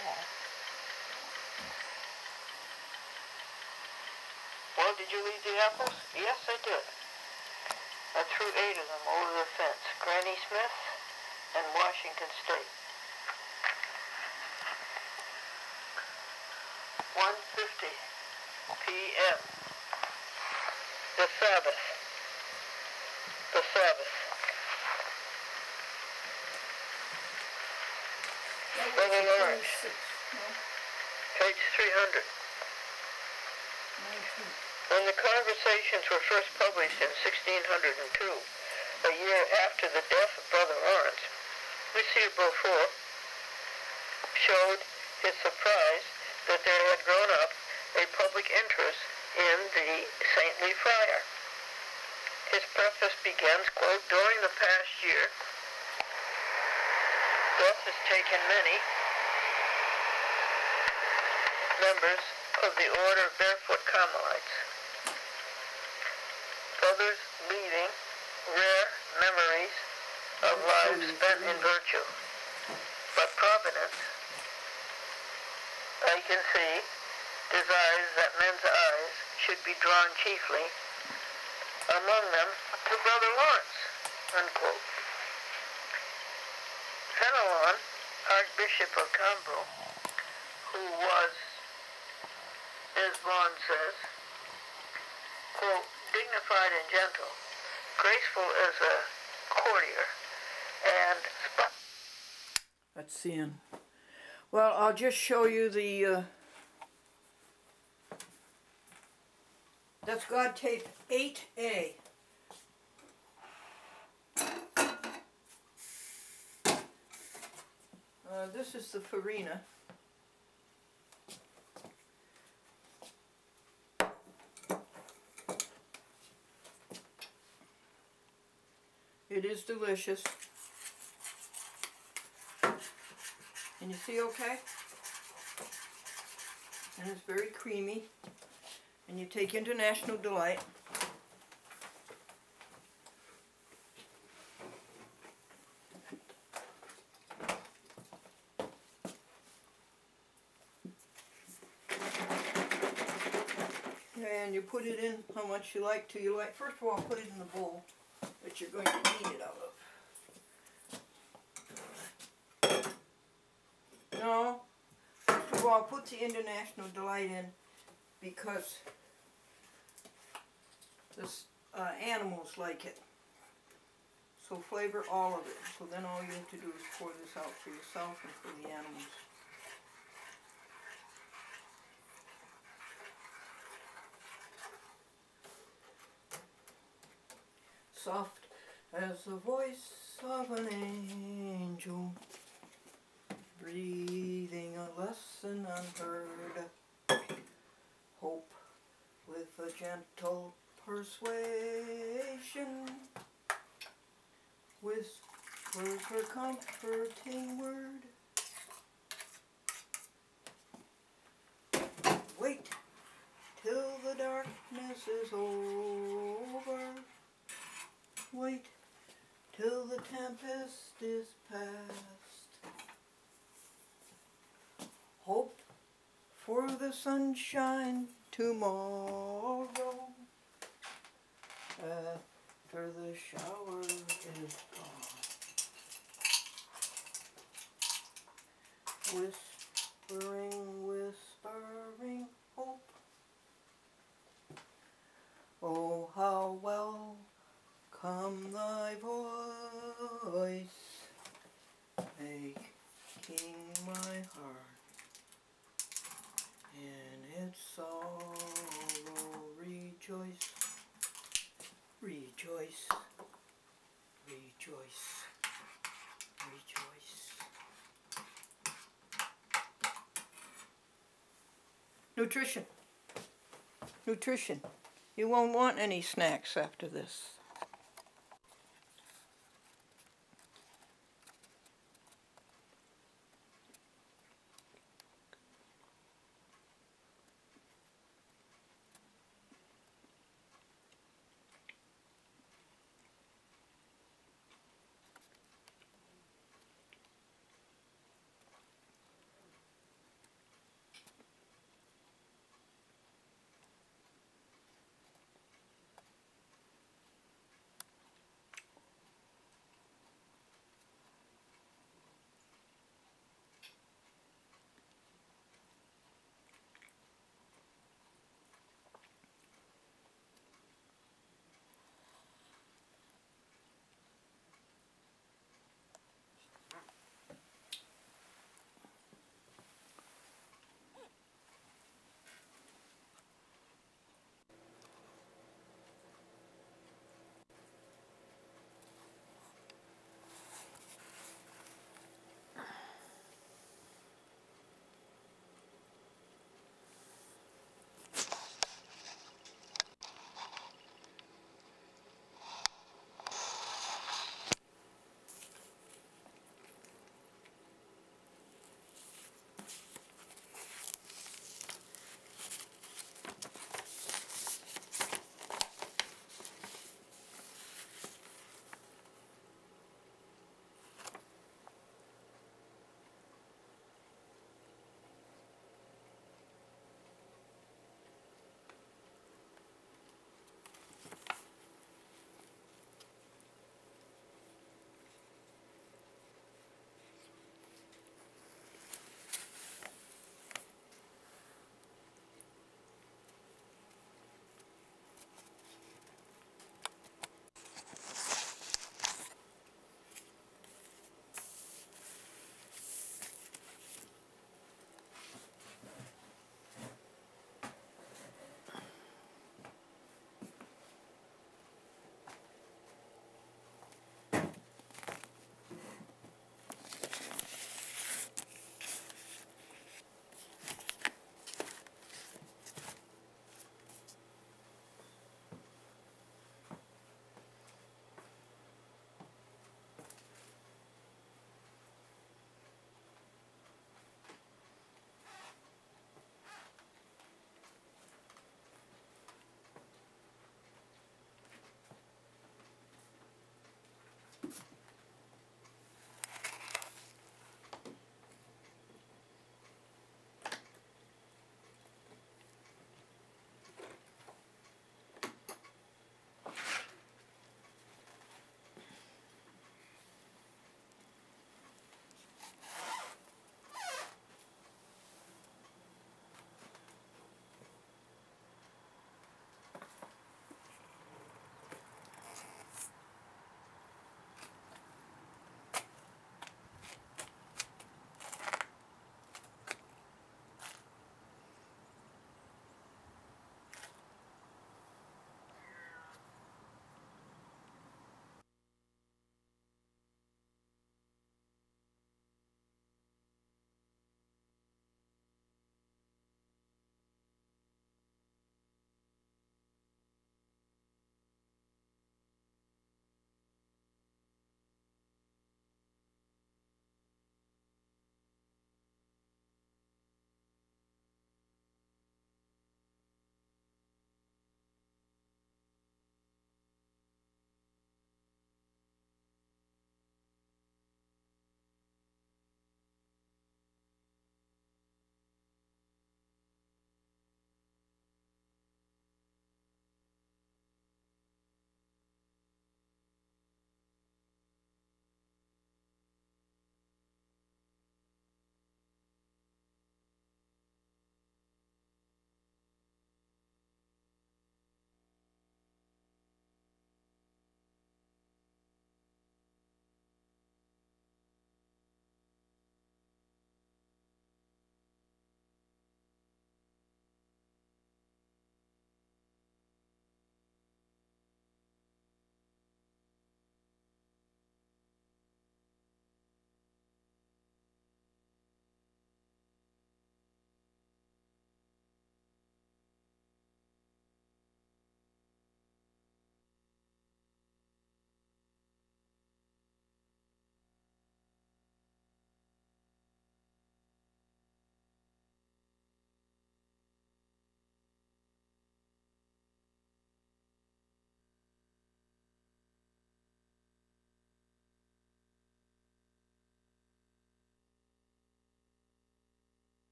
Well, did you leave the apples? Yes, I did. I threw 8 of them over the fence. Granny Smith and Washington State. 1:50 p.m. The Sabbath. The Sabbath. Brother Lawrence. Page 300. 19. When the Conversations were first published in 1602, a year after the death of Brother Lawrence, M. Beaufort showed his surprise that there had grown up a public interest in the saintly friar. His preface begins, quote, during the past year, death has taken many members of the Order of Barefoot Carmelites. Brothers leaving rare memories of lives spent in virtue. But Providence, I can see, desires that men's eyes should be drawn chiefly, among them, to Brother Lawrence, unquote. Fenelon, Archbishop of Cambrai, who was, as Vaughan says, quote, dignified and gentle, graceful as a courtier, and That's the end. Well, I'll just show you the, that's God tape 8A. This is the farina. It is delicious. And you see okay? And it's very creamy. And you take International Delight. And you put it in how much you like to. First of all, put it in the bowl that you're going to eat it out of. No, first of all, put the International Delight in because the animals like it. So flavor all of it. So then all you have to do is pour this out for yourself and for the animals. Soft as the voice of an angel, breathing a lesson unheard, hope with a gentle persuasion, whispers her comforting word. Wait till the darkness is over. Wait till the tempest is past. Hope for the sunshine tomorrow. after the shower is gone. Whispering, whispering hope. Oh, how well come thy voice, making my heart in its sorrow rejoice, rejoice, rejoice, rejoice. Nutrition. Nutrition. You won't want any snacks after this.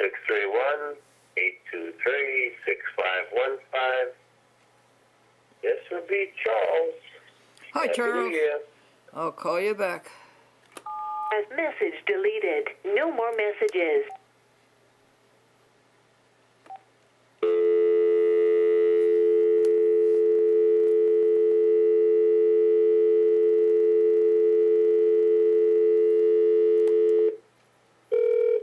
631-823-6515. This would be Charles. Hi, Happy Charles. New Year. I'll call you back. As message deleted. No more messages.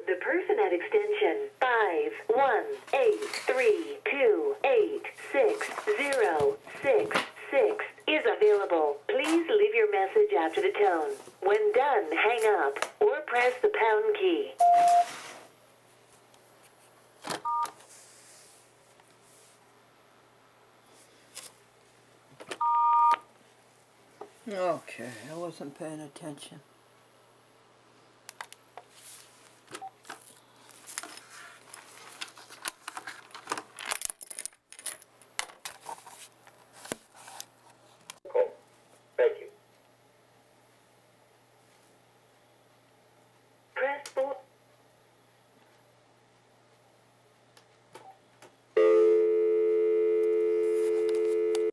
The person at extension 518328666 is available. Please leave your message after the tone. When done, hang up or press the pound key. Okay, I wasn't paying attention. Cool. Thank you. Press 4.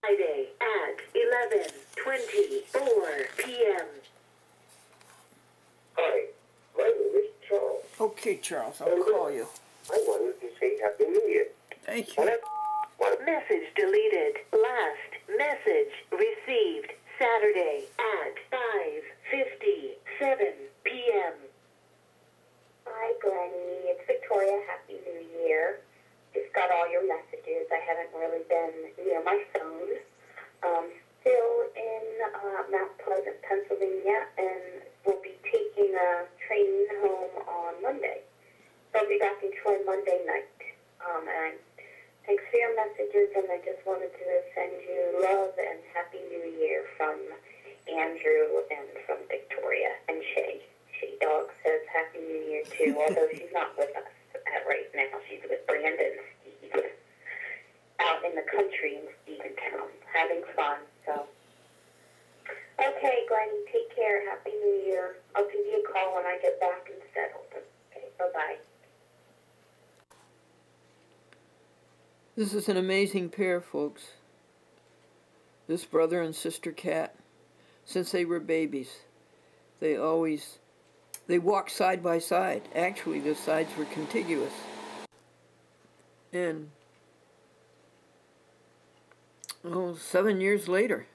Friday at 11:24 p.m. Hi, my name is Charles. Okay, Charles, I'll call you. I wanted to say Happy New Year. Thank you. Message deleted. Last message received Saturday at 5:57 p.m. Hi, Glennie. It's Victoria. Happy New Year. Just got all your messages. I haven't really been near my phone. Still in Mount Pleasant, Pennsylvania, and will be taking a train home on Monday. So I'll be back in Troy Monday night. And thanks for your messages, and I just wanted to send you love and Happy New Year from Andrew and from Victoria and Shay. She Dog says Happy New Year too, although she's not with us right now. She's with Brandon and Steve out in the country in Steventown, having fun. So, okay, Glennie, take care. Happy New Year. I'll give you a call when I get back and settled. Okay, bye-bye. This is an amazing pair, folks. This brother and sister cat, since they were babies, they walked side by side. Actually, the sides were contiguous. And 7 years later,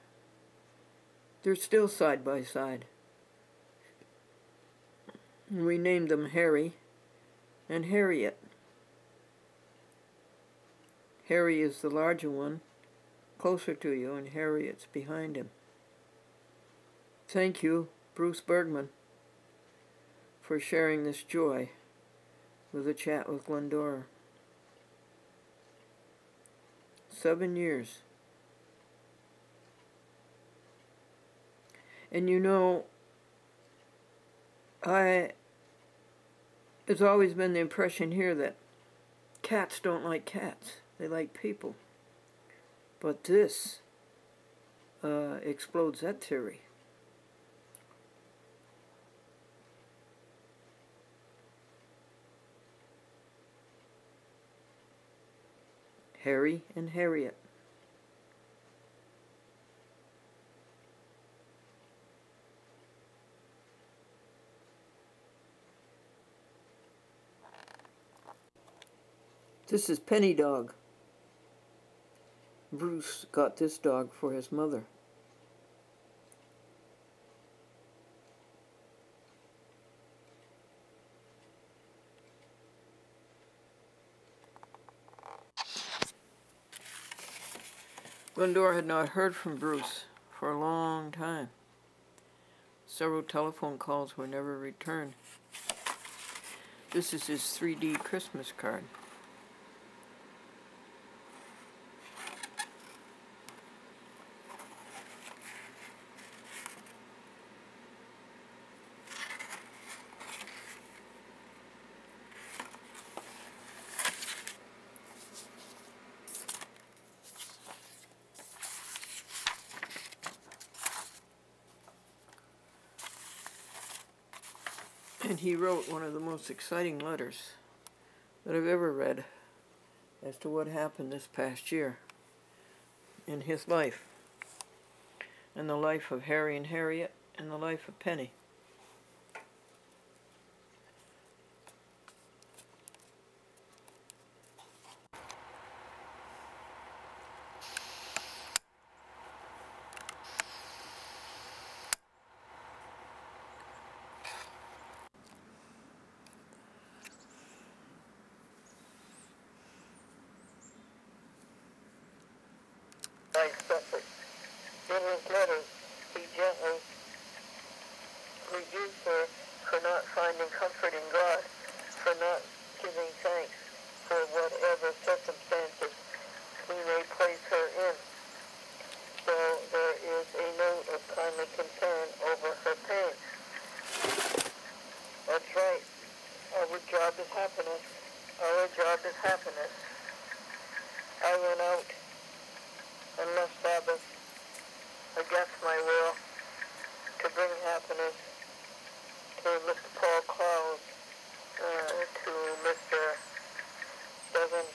they're still side by side. And we named them Harry and Harriet. Harry is the larger one, closer to you, and Harriet's behind him. Thank you, Bruce Bergman, for sharing this joy with a chat with Glendora. 7 years. And you know, it's always been the impression here that cats don't like cats. They like people. But this explodes that theory. Harry and Harriet. This is Penny Dog. Bruce got this dog for his mother. Glendora had not heard from Bruce for a long time. Several telephone calls were never returned. This is his 3D Christmas card. And he wrote one of the most exciting letters that I've ever read as to what happened this past year in his life, and the life of Harry and Harriet, and the life of Penny. I suffered. In his letters, he gently rebuked her for not finding comfort in God, for not giving thanks for whatever circumstances he may place her in. So there is a note of kindly concern over her pain. That's right. Our job is happiness. Our job is happiness. I went out and left Sabbath against my will to bring happiness to Mr. Paul Clowes, to Mr. Devin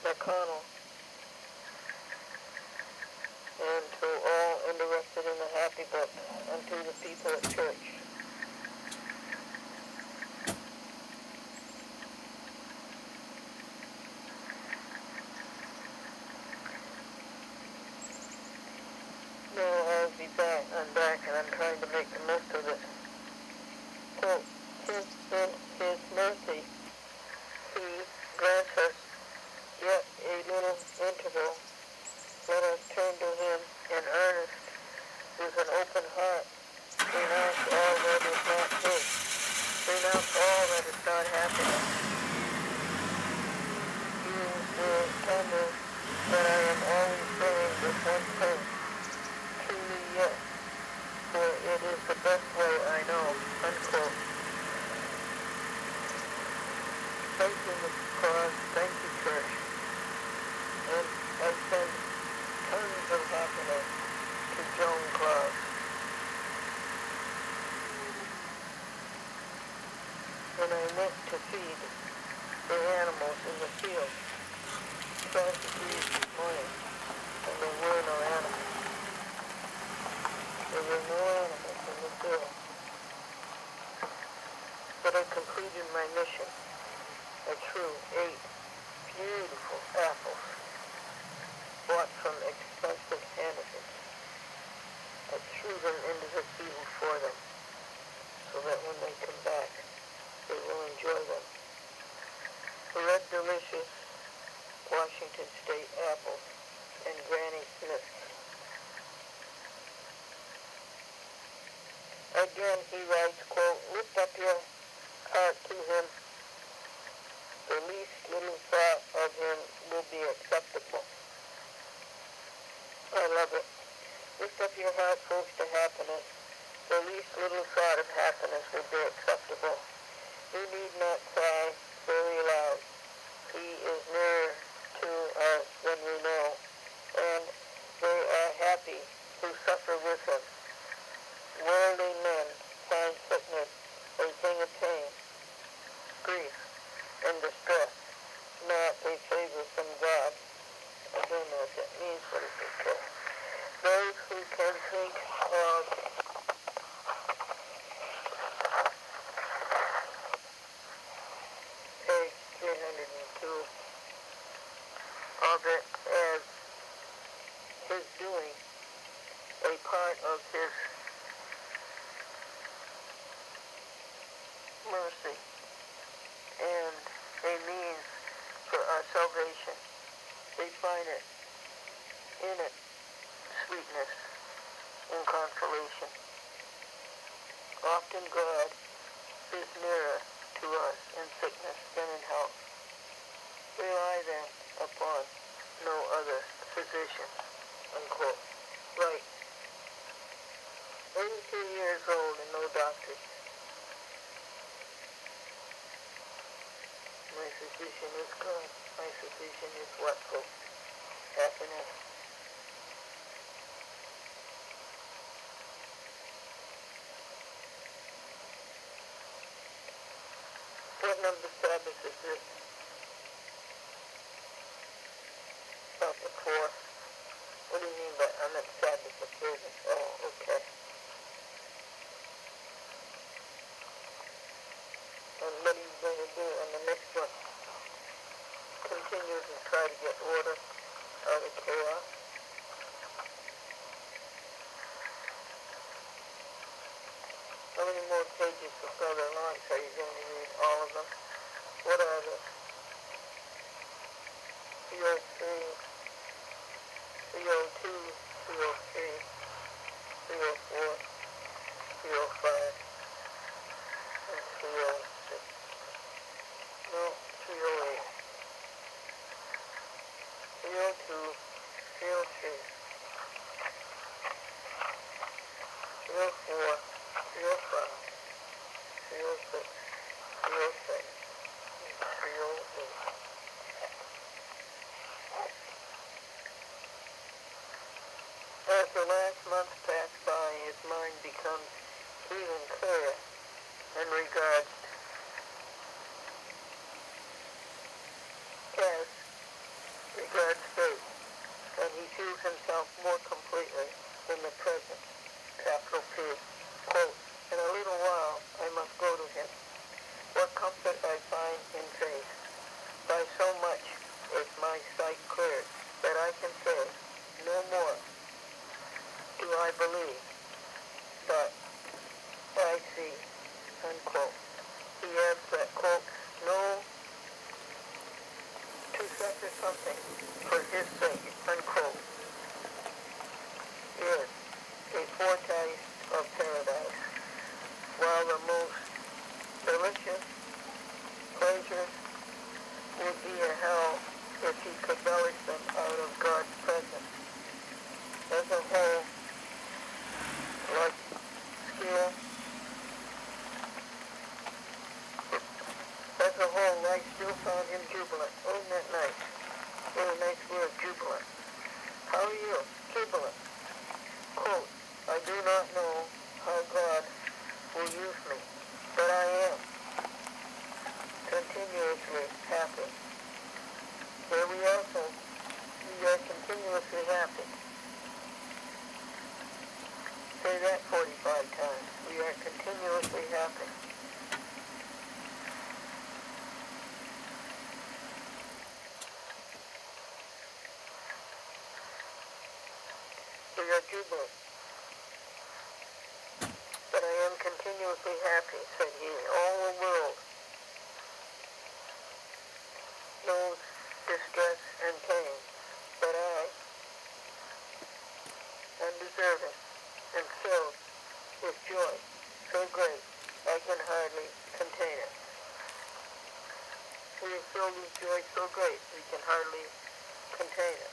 McConnell, and to all interested in the Happy Book, and to the people at church. No, I'll be back. I'm back, and I'm trying to make the most of it. So, since in his mercy, he grants us yet a little interval. Let us turn to him in earnest, with an open heart. Renounce all that is not his. Renounce all that is not happiness. You will tell me that I am always saying this one thing. Truly, yes, for it is the best way I know, unquote. Thank you, Mr. Claus. Thank you, church. And I send tons of happiness to Joan Claus. When I went to feed the animals in the field, 12 degrees this morning, and there were no animals. There were no animals in the field. But I completed my mission. I threw 8 beautiful apples bought from expensive Hanifins. I threw them into the field for them, so that when they come back, they will enjoy them. The red delicious Washington State apples and Granny Smiths. Again, he writes, quote, lift up your heart to him. The least little thought of him will be acceptable. I love it. Lift up your heart, folks, to happiness. The least little thought of happiness will be acceptable. We need not cry very loud. He is nearer to us than we know, and they are happy who suffer with him. Worldly men find sickness a thing of pain, grief, and distress, not a favor from God. I don't know what that means, but it's okay. Those who can think of page 302 of it as his doing, a part of his mercy, and a means for our salvation. They find it in it sweetness and consolation. Often God is nearer to us in sickness than in health. Rely then upon no other physician, unquote. Right. 82 years old and no doctors. My physician is God. My physician is what, folks? Happiness. For pattern of the Sabbath is this. Not the fourth. What do you mean by I'm at Sabbath observance? Oh, okay. And what are you going to do on the next one? Continue to try to get order out of chaos. How many more pages of further launch are you going to read? All of them? What are the 303, 302, 303, 304, 305, and 306? No, 308. 302, 303, 304, 305, 306, 307, and 308. As the last months pass by, his mind becomes even clearer in regards faith, and he sees himself more completely in the present. Capital P. Quote, in a little while I must go to him. What comfort I find in faith. By so much is my sight cleared that I can say, no more do I believe, but I see, unquote. He adds that, quote, no to suffer something for his sake, unquote, is a foretaste of paradise, while the most delicious pleasures would be a hell if he could relish them out of God's presence. As a whole, like skill, life still found him jubilant. Oh, isn't that nice? What a nice word, jubilant. How are you? Jubilant. Quote, I do not know how God will use me, but I am continuously happy. Here we are continuously happy. Say that 45 times. We are continuously happy. We are jubilant. But I am continuously happy, said he. All the world knows distress and pain, but I, undeserving and filled with joy so great I can hardly contain it. We are filled with joy so great we can hardly contain it.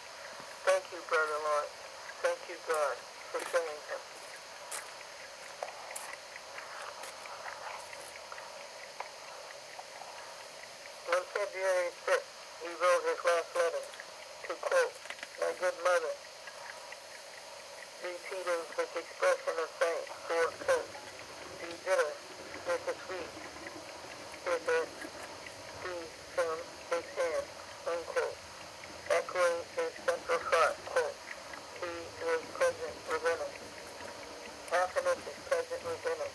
Thank you, Brother Lawrence. Thank you, God, for filling him. On February 5th, he wrote his last letter to, quote, my good mother, repeating his expression of thanks for, quote, the bitter with the sweet, with it be from his hand, unquote, echoing his central thought, quote, he is present within us. Happiness is present within us.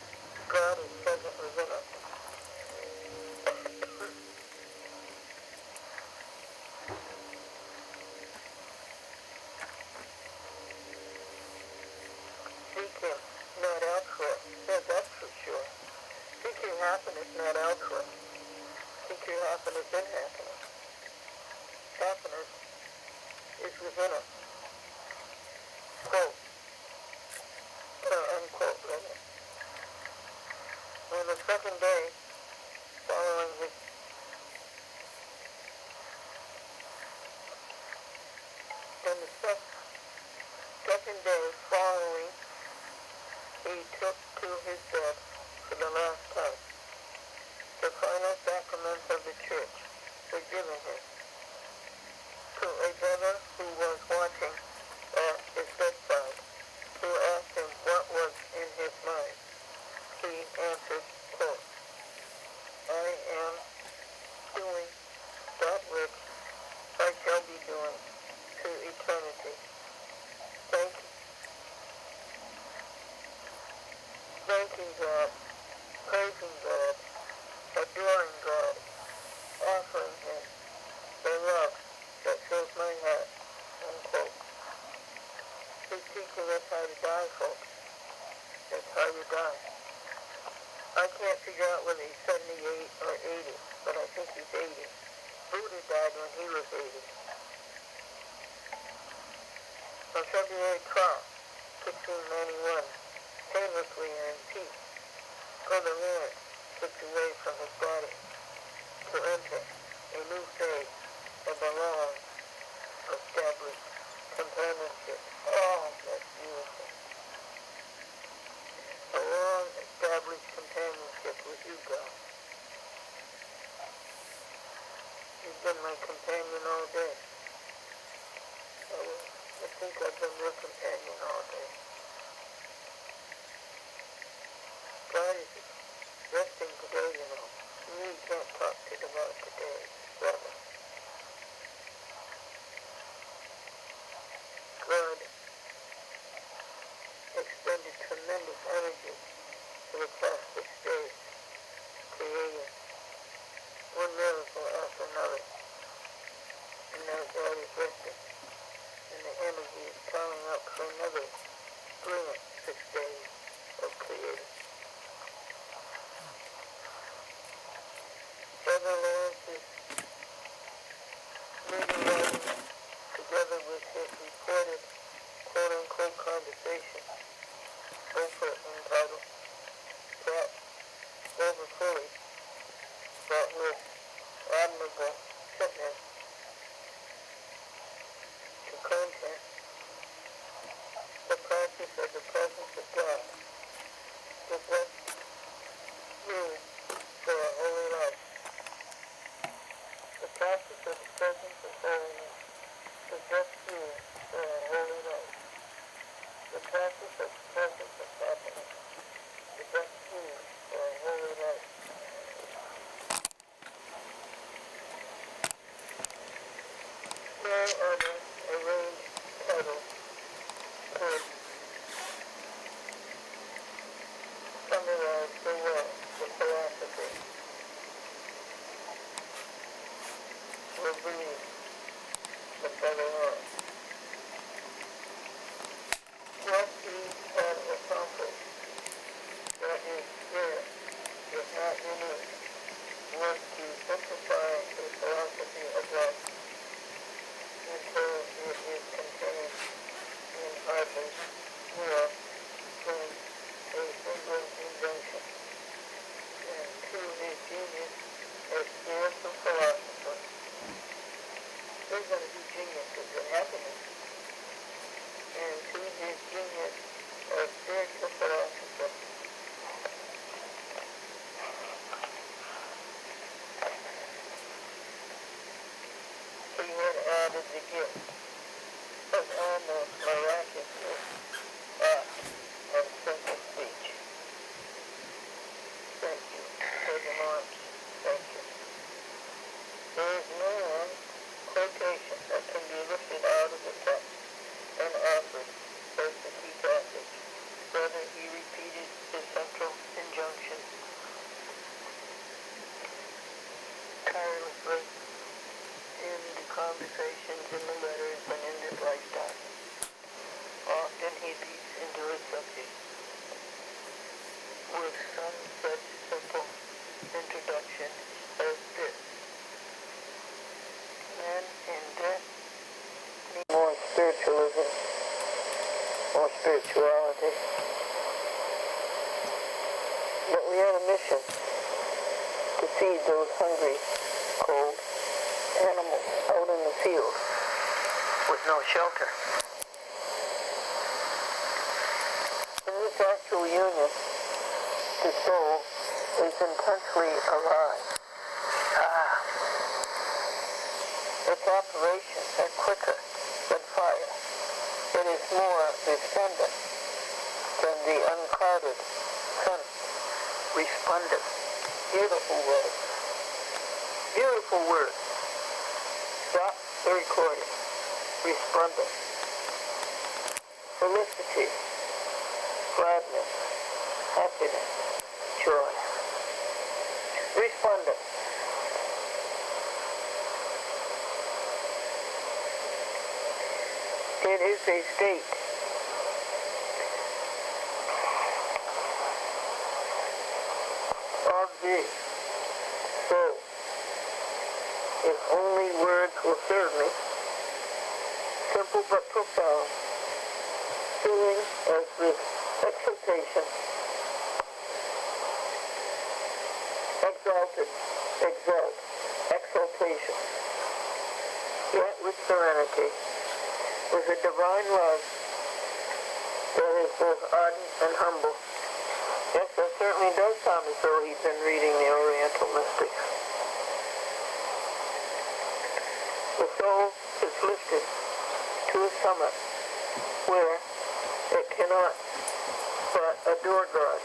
God is present within us. Seek him, not elsewhere. Yeah, that's for sure. Seek your happiness, not elsewhere. Seek your happiness in happiness. Happiness is within us. Quote, unquote, rather. On the second day following his second day following, he took to his bed for the last time. The final sacraments of the church were given him. To a brother who was watching at his bedside, who asked him what was in his mind, he answered, quote, I am thanking God, praising God, adoring God, offering Him the love that fills my heart, unquote. He's teaching us how to die, folks. That's how you die. I can't figure out whether he's 78 or 80, but I think he's 80. Buddha died when he was 80. On February 12, 1691, painlessly and in peace, Brother Lawrence slipped away from his body to enter a new phase of the long established companionship. Oh, that's beautiful. A long established companionship with you, God. You've been my companion all day. I think I've been your companion all day. God is resting today, you know. You really can't talk to about today, brother. God expended tremendous energy for the past 6 days, creating one miracle after another. And now God is resting, and the energy is piling up for another brilliant 6 days of creating. Brother Lawrence is meteorizing together with his reported quote-unquote conversation, over entitled Cat Over Fully, but with admirable fitness to content, the practice of the presence of God, the best rule for a holy life. The practice of the presence of holiness, the best rule for a holy life. The practice of the presence of happiness, the best rule for a holy life. Here are the arranged titles could summarize so well the philosophy. Will believe the fellow on. What he had accomplished, that is rare, if not unique, was to simplify the philosophy of life until it is contained in hardly more than a single invention. And to his genius as spiritual philosopher, there's going to be geniuses in happiness. And to his genius as spiritual philosopher, he had added the gift of almost miraculously act and simple speech. Thank you, Brother Lawrence. Thank you. There is no one quotation that can be lifted out of the text and offered as the key passage. Rather, he repeated his central injunction tirelessly in the conversations, in the letters, and in his lifetime. Often he leads into a subject with some such simple introduction as this. And in this, more spiritualism, more spirituality. But we had a mission to feed those hungry, cold animals out in the field with no shelter. In this actual union, the soul is intensely alive. Its operations are quicker than fire. It is more resplendent than the unclouded sun. Resplendent. Beautiful word. Beautiful word. Stop the recording. Resplendent. Felicity. Gladness. happiness, joy. Respondent. It is a state of the soul. If only words will serve me, simple but profound, feeling as with exaltation, exalted, exalt, exaltation, yet with serenity, with a divine love that is both ardent and humble. Yes, that certainly does sound as though he's been reading the Oriental mystics. The soul is lifted to a summit where it cannot but adore God.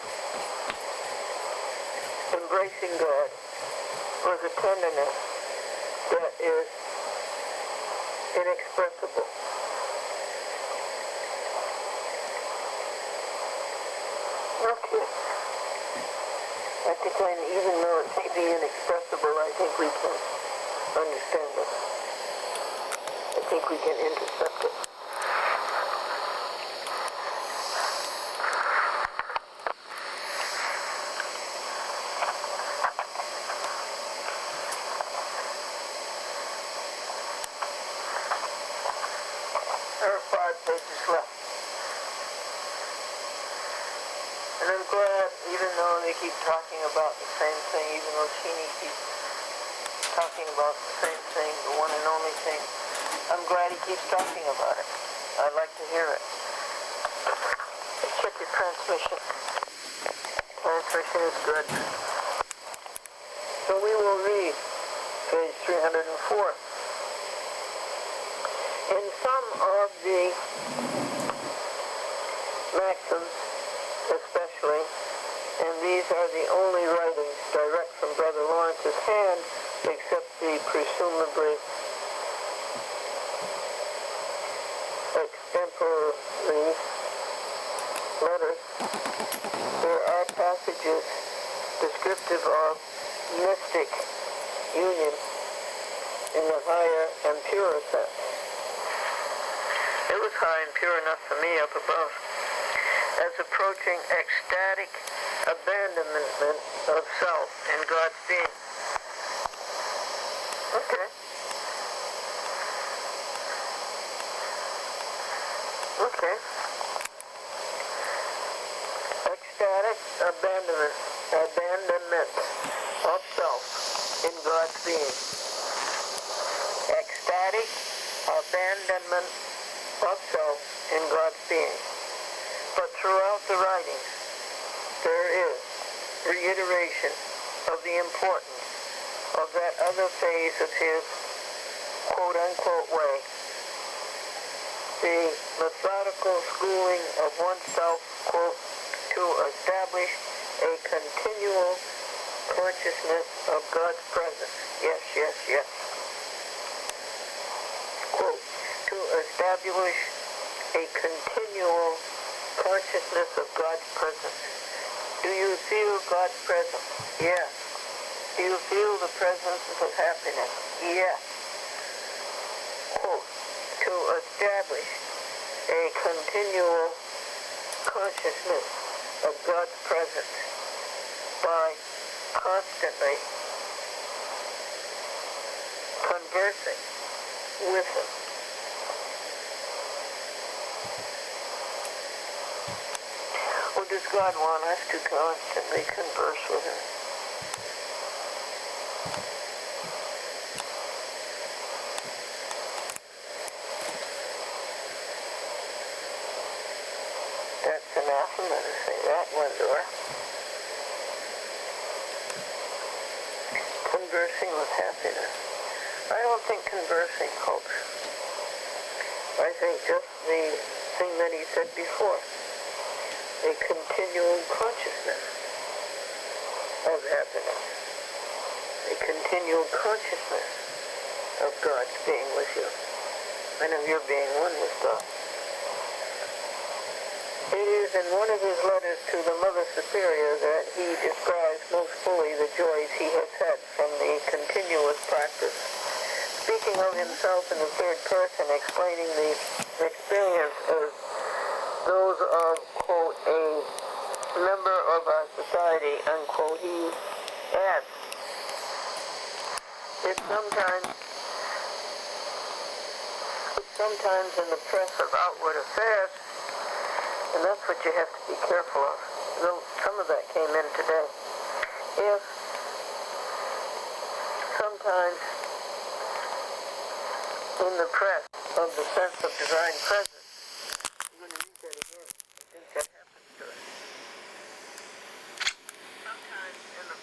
Embracing God with a tenderness that is inexpressible. Okay. I think even though it may be inexpressible, I think we can understand it. I think we can intercept it. There are 5 pages left. And I'm glad, even though they keep talking about the same thing, even though Sheeny keeps talking about the same thing, the one and only thing, I'm glad he keeps talking about it. I'd like to hear it. Check your transmission. Transmission is good. So we will read page 304. In some of the maxims, especially, and these are the only writings direct from Brother Lawrence's hand, except the presumably extemporary letters. There are passages descriptive of mystic union in the higher and purer sense. It was high and pure enough for me up above, as approaching ecstatic abandonment of self in God's being. Okay. Okay. Ecstatic abandonment of self in God's being. Ecstatic abandonment of self in God's being. But throughout the writings, there is reiteration of the importance of that other phase of his quote-unquote way. The methodical schooling of oneself, quote, to establish a continual consciousness of God's presence. Yes, yes, yes. Quote, to establish a continual consciousness of God's presence. Do you feel God's presence? Yes. Do you feel the presence of happiness? Yes. Quote, to establish a continual consciousness of God's presence by constantly conversing with Him. Or does God want us to constantly converse with Him? That's anathema to say that, Glendora. Conversing with happiness. I don't think conversing helps. I think just the thing that he said before. A continual consciousness of happiness. A continual consciousness of God's being with you. And of your being one with God. It is in one of his letters to the Mother Superior that he describes most fully the joys he has had from the continuous practice. Speaking of himself in the third person, explaining the experience of those of, quote, a member of our society, unquote, he adds, it's sometimes in the press of outward affairs, and that's what you have to be careful of. Though some of that came in today. If sometimes in the press of the sense of divine presence, I'm going to read that again. I think that happens to us. Sometimes in the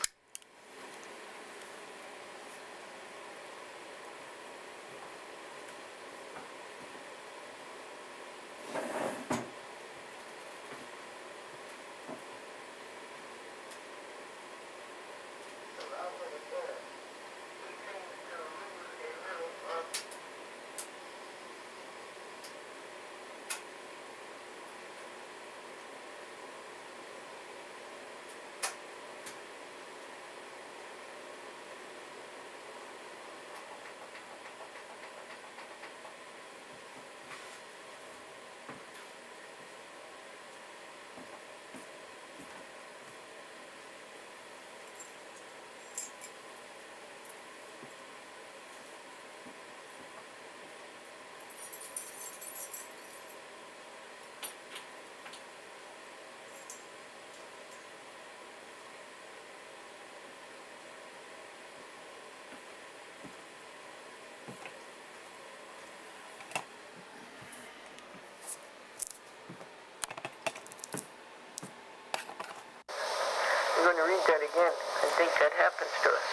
I'm going to read that again. I think that happens to us.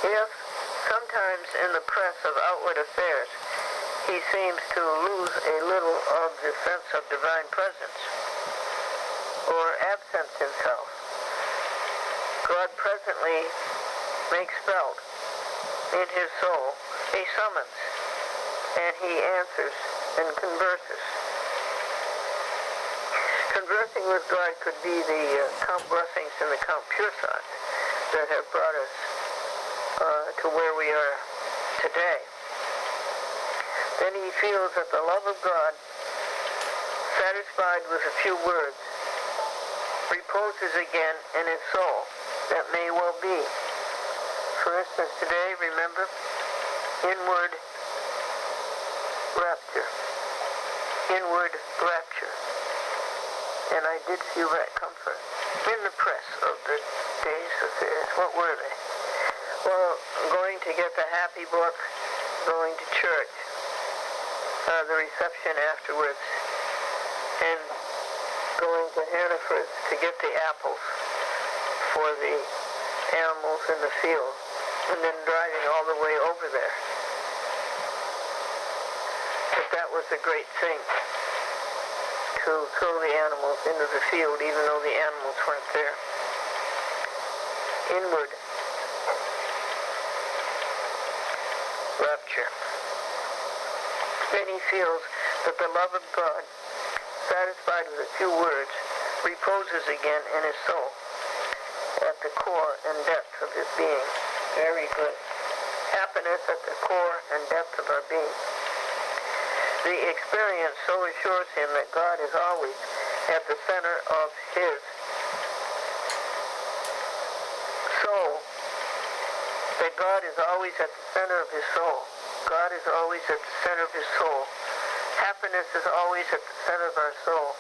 If sometimes in the press of outward affairs he seems to lose a little of the sense of divine presence or absents himself, God presently makes felt in his soul a summons, and he answers and converses. Conversing with God could be the Count blessings and the Count pure thoughts that have brought us to where we are today. Then he feels that the love of God, satisfied with a few words, reposes again in his soul. That may well be. For instance, today, remember, inward rapture. Inward rapture. And I did feel that comfort in the press of the day's affairs. What were they? Well, going to get the happy book, going to church, the reception afterwards, and going to Hannaford's to get the apples for the animals in the field, and then driving all the way over there. But that was a great thing, to throw the animals into the field even though the animals weren't there. Inward rapture. Then he feels that the love of God, satisfied with a few words, reposes again in his soul at the core and depth of his being. Very good. Happiness at the core and depth of our being. The experience so assures him that God is always at the center of his soul. That God is always at the center of his soul. God is always at the center of his soul. Happiness is always at the center of our soul.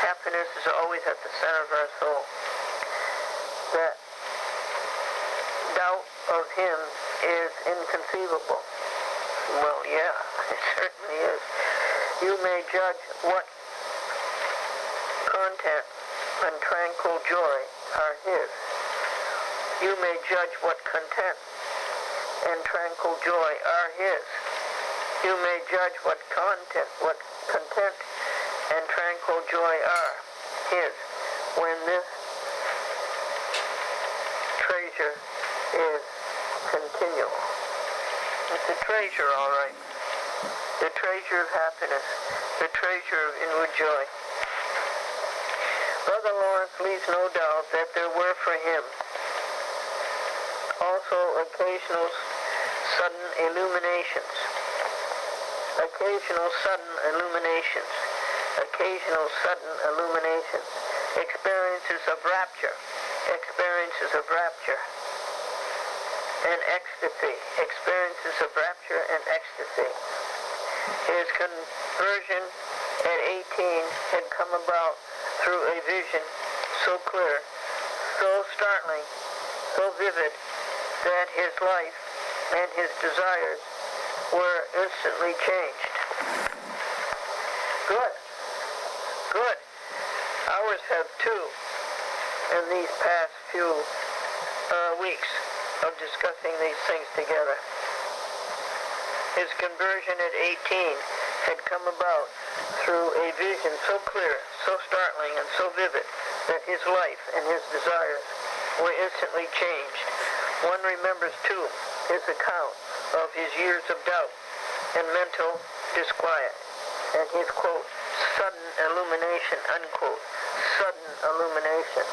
Happiness is always at the center of our soul. That doubt of him is inconceivable. Well, yeah, it certainly is. You may judge what content and tranquil joy are his. You may judge what content and tranquil joy are his. You may judge what content and tranquil joy are his when this treasure is continual. It's a treasure, all right. the treasure of happiness, the treasure of inward joy. Brother Lawrence leaves no doubt that there were for him also occasional sudden illuminations, experiences of rapture, and ecstasy, His conversion at 18 had come about through a vision so clear, so startling, so vivid, that his life and his desires were instantly changed. Good. Ours have too, in these past few weeks of discussing these things together. His conversion at 18 had come about through a vision so clear, so startling, and so vivid that his life and his desires were instantly changed. One remembers, too, his account of his years of doubt and mental disquiet, and his, quote, sudden illumination, unquote, sudden illumination.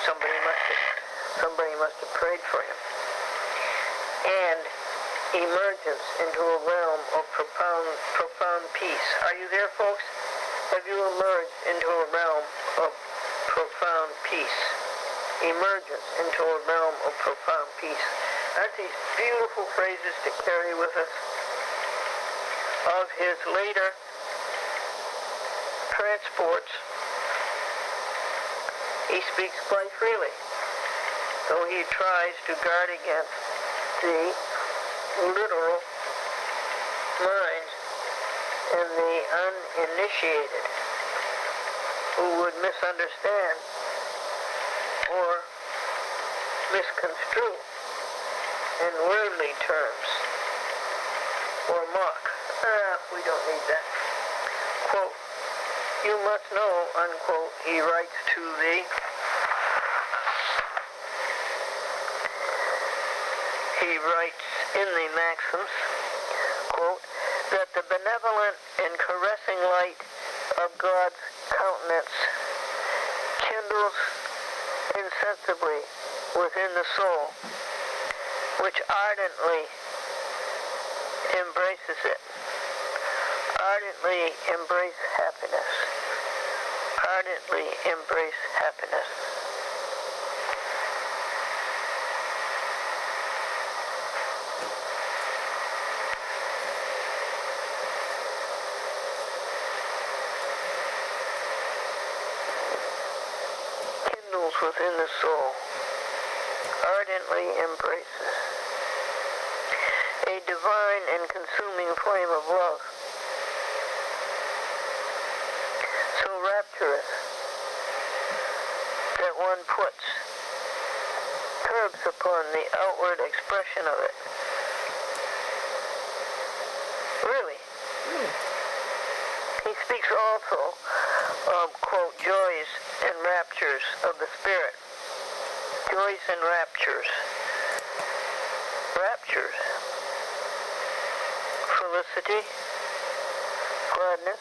Somebody must have prayed for him. And emergence into a realm of profound peace. Are you there, folks? Have you emerged into a realm of profound peace? Emergence into a realm of profound peace. Aren't these beautiful phrases to carry with us? Of his later transports, he speaks quite freely, though he tries to guard against the literal mind and the uninitiated who would misunderstand or misconstrue in worldly terms or mock. We don't need that. Quote, you must know, unquote, he writes to the in the Maxims, quote, that the benevolent and caressing light of God's countenance kindles insensibly within the soul, which ardently embraces it. Ardently embrace happiness. Kindles within the soul. Ardently embraces. A divine and consuming flame of love. So rapturous that one puts curbs upon the outward expression of it. Really? He speaks also of, quote, joys and raptures of the spirit. Joys and raptures. Raptures. Felicity, gladness,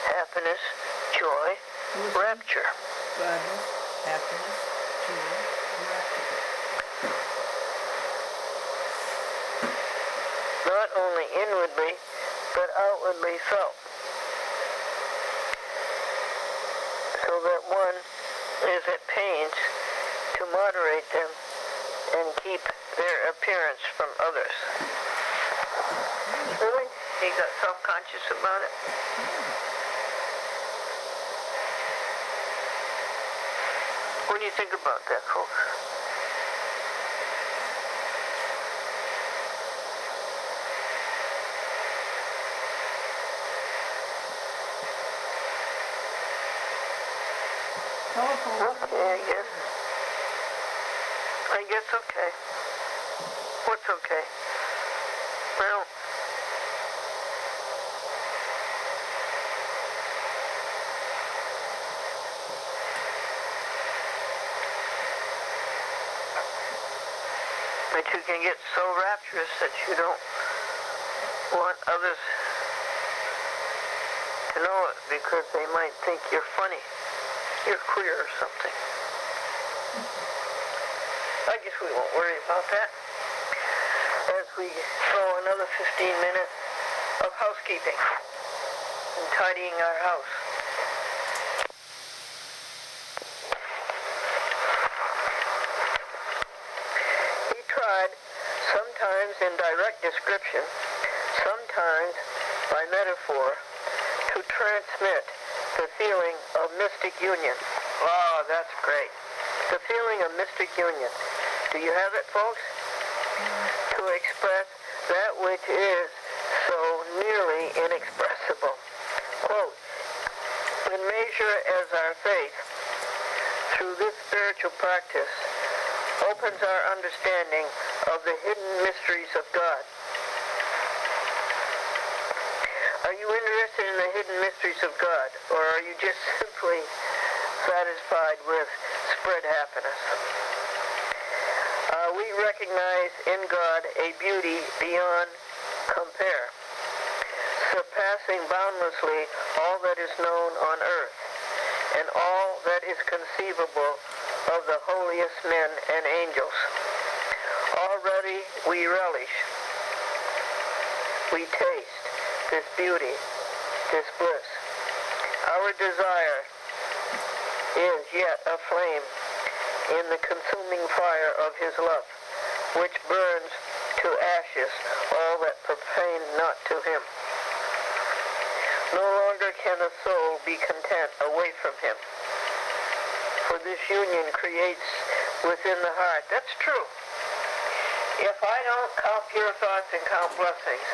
happiness, joy, rapture. Gladness, happiness, joy, rapture. Not only inwardly, but outwardly felt. So that one is at pains to moderate them and keep their appearance from others. Really? He got self-conscious about it? What do you think about that, folks? Okay, I guess okay. What's okay? Well, that you can get so rapturous that you don't want others to know it because they might think you're funny. You're queer or something. I guess we won't worry about that as we go another 15 minutes of housekeeping and tidying our house. He tried, sometimes in direct description, sometimes by metaphor, to transmit the feeling of mystic union. Oh, that's great. The feeling of mystic union. Do you have it, folks? To express that which is so nearly inexpressible. Quote, in measure as our faith, through this spiritual practice, opens our understanding of the hidden mysteries of God. Are you interested in the hidden mysteries of God, or are you just simply satisfied with spread happiness? We recognize in God a beauty beyond compare, surpassing boundlessly all that is known on earth and all that is conceivable of the holiest men and angels. Already we relish, we taste this beauty, this bliss. Our desire is yet aflame in the consuming fire of his love, which burns to ashes all that pertain not to him. No longer can the soul be content away from him, for this union creates within the heart. That's true. If I don't count pure thoughts and count blessings,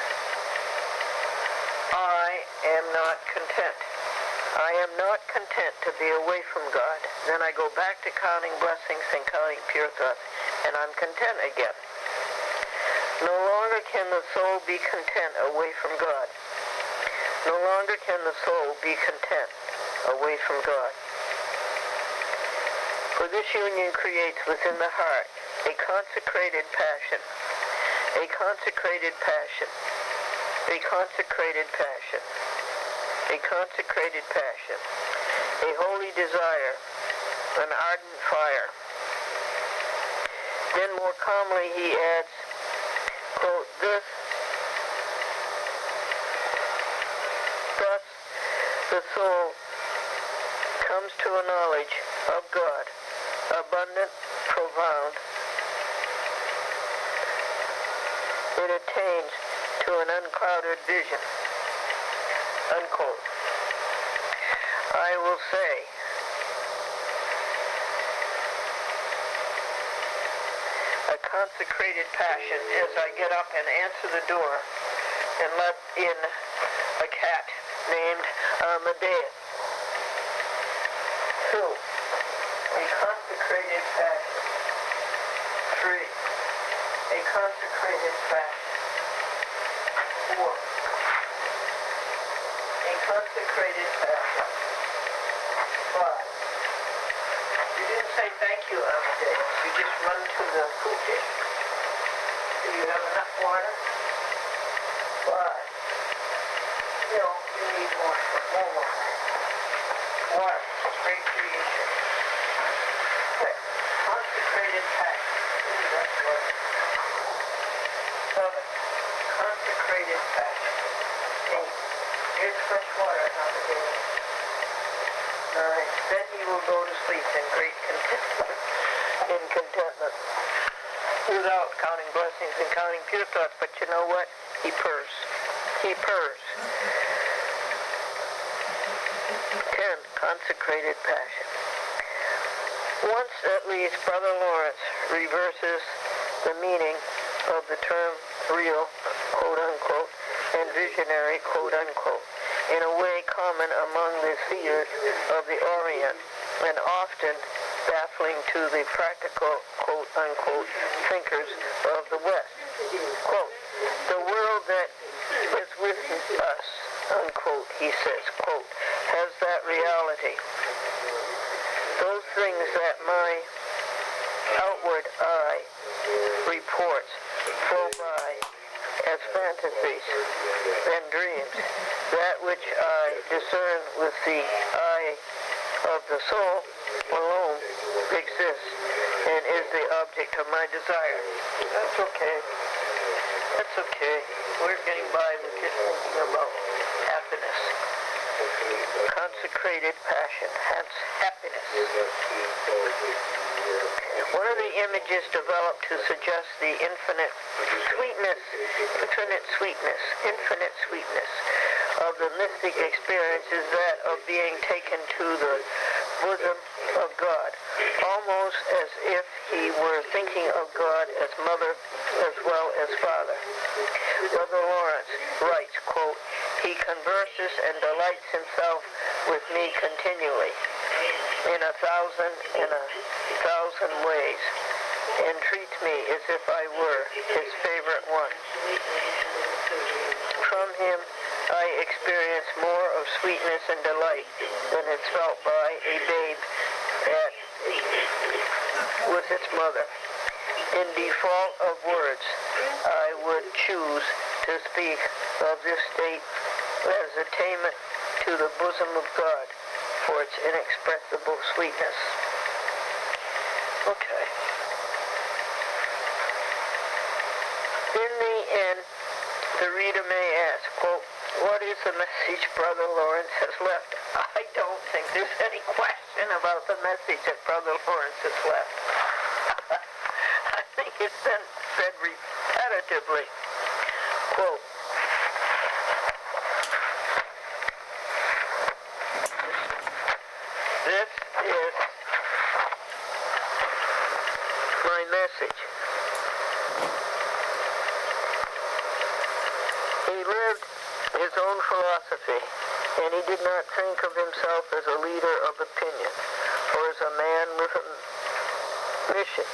I am not content. I am not content to be away from God. Then I go back to counting blessings and counting pure thoughts, and I'm content again. No longer can the soul be content away from God. No longer can the soul be content away from God. For this union creates within the heart a consecrated passion, a consecrated passion, a consecrated passion, a consecrated passion, a holy desire, an ardent fire. Then more calmly he adds, quote, thus the soul comes to a knowledge of God, abundant, profound. It attains to an unclouded vision, unquote. I will say, a consecrated passion as I get up and answer the door and let in a cat named Amadeus. 2, a consecrated passion. 3, a consecrated passion. 4, a consecrated passion. 5. You didn't say thank you, Amadeus. You just run to the food dish. Do you have enough water? 5. No, you need more water. Water, great creation. 6, consecrated passion. Ooh, that's lovely. 7, consecrated passion. 8, here's fresh water, Amadeus. 9, then he will go to sleep in great contentment. In contentment. Without counting blessings and counting pure thoughts, but you know what? He purrs. He purrs. 10, consecrated passion. Once at least, Brother Lawrence reverses the meaning of the term real, quote unquote, and visionary, quote unquote, in a way common among the seers of the Orient and often baffling to the practical, quote unquote, thinkers of the West. Quote, the world that is within us, unquote, he says, quote, has that reality. Those things that my outward eye reports flow by as fantasies and dreams. That which I discern with the eye of the soul alone exists and is the object of my desire. That's okay. That's okay. We're getting by with just thinking about happiness. Consecrated passion, hence happiness. One of the images developed to suggest the infinite sweetness of the mystic experience is that of being taken to the bosom of God, almost as if he were thinking of God as mother as well as father. Brother Lawrence writes, quote, "He converses and delights himself with me continually in a thousand ways, and treats me as if I were his favorite one. From him I experience more of sweetness and delight than is felt by a babe with its mother. In default of words, I would choose to speak of this state as attainment to the bosom of God for its inexpressible sweetness." Okay. In the end, the reader may ask, quote, "What is the message Brother Lawrence has left?" I don't think there's any question about the message that Brother Lawrence has left. I think it's been said repetitively. Quote, "This is my message. He lived his own philosophy, and he did not think of himself as a leader of opinion or as a man with a mission.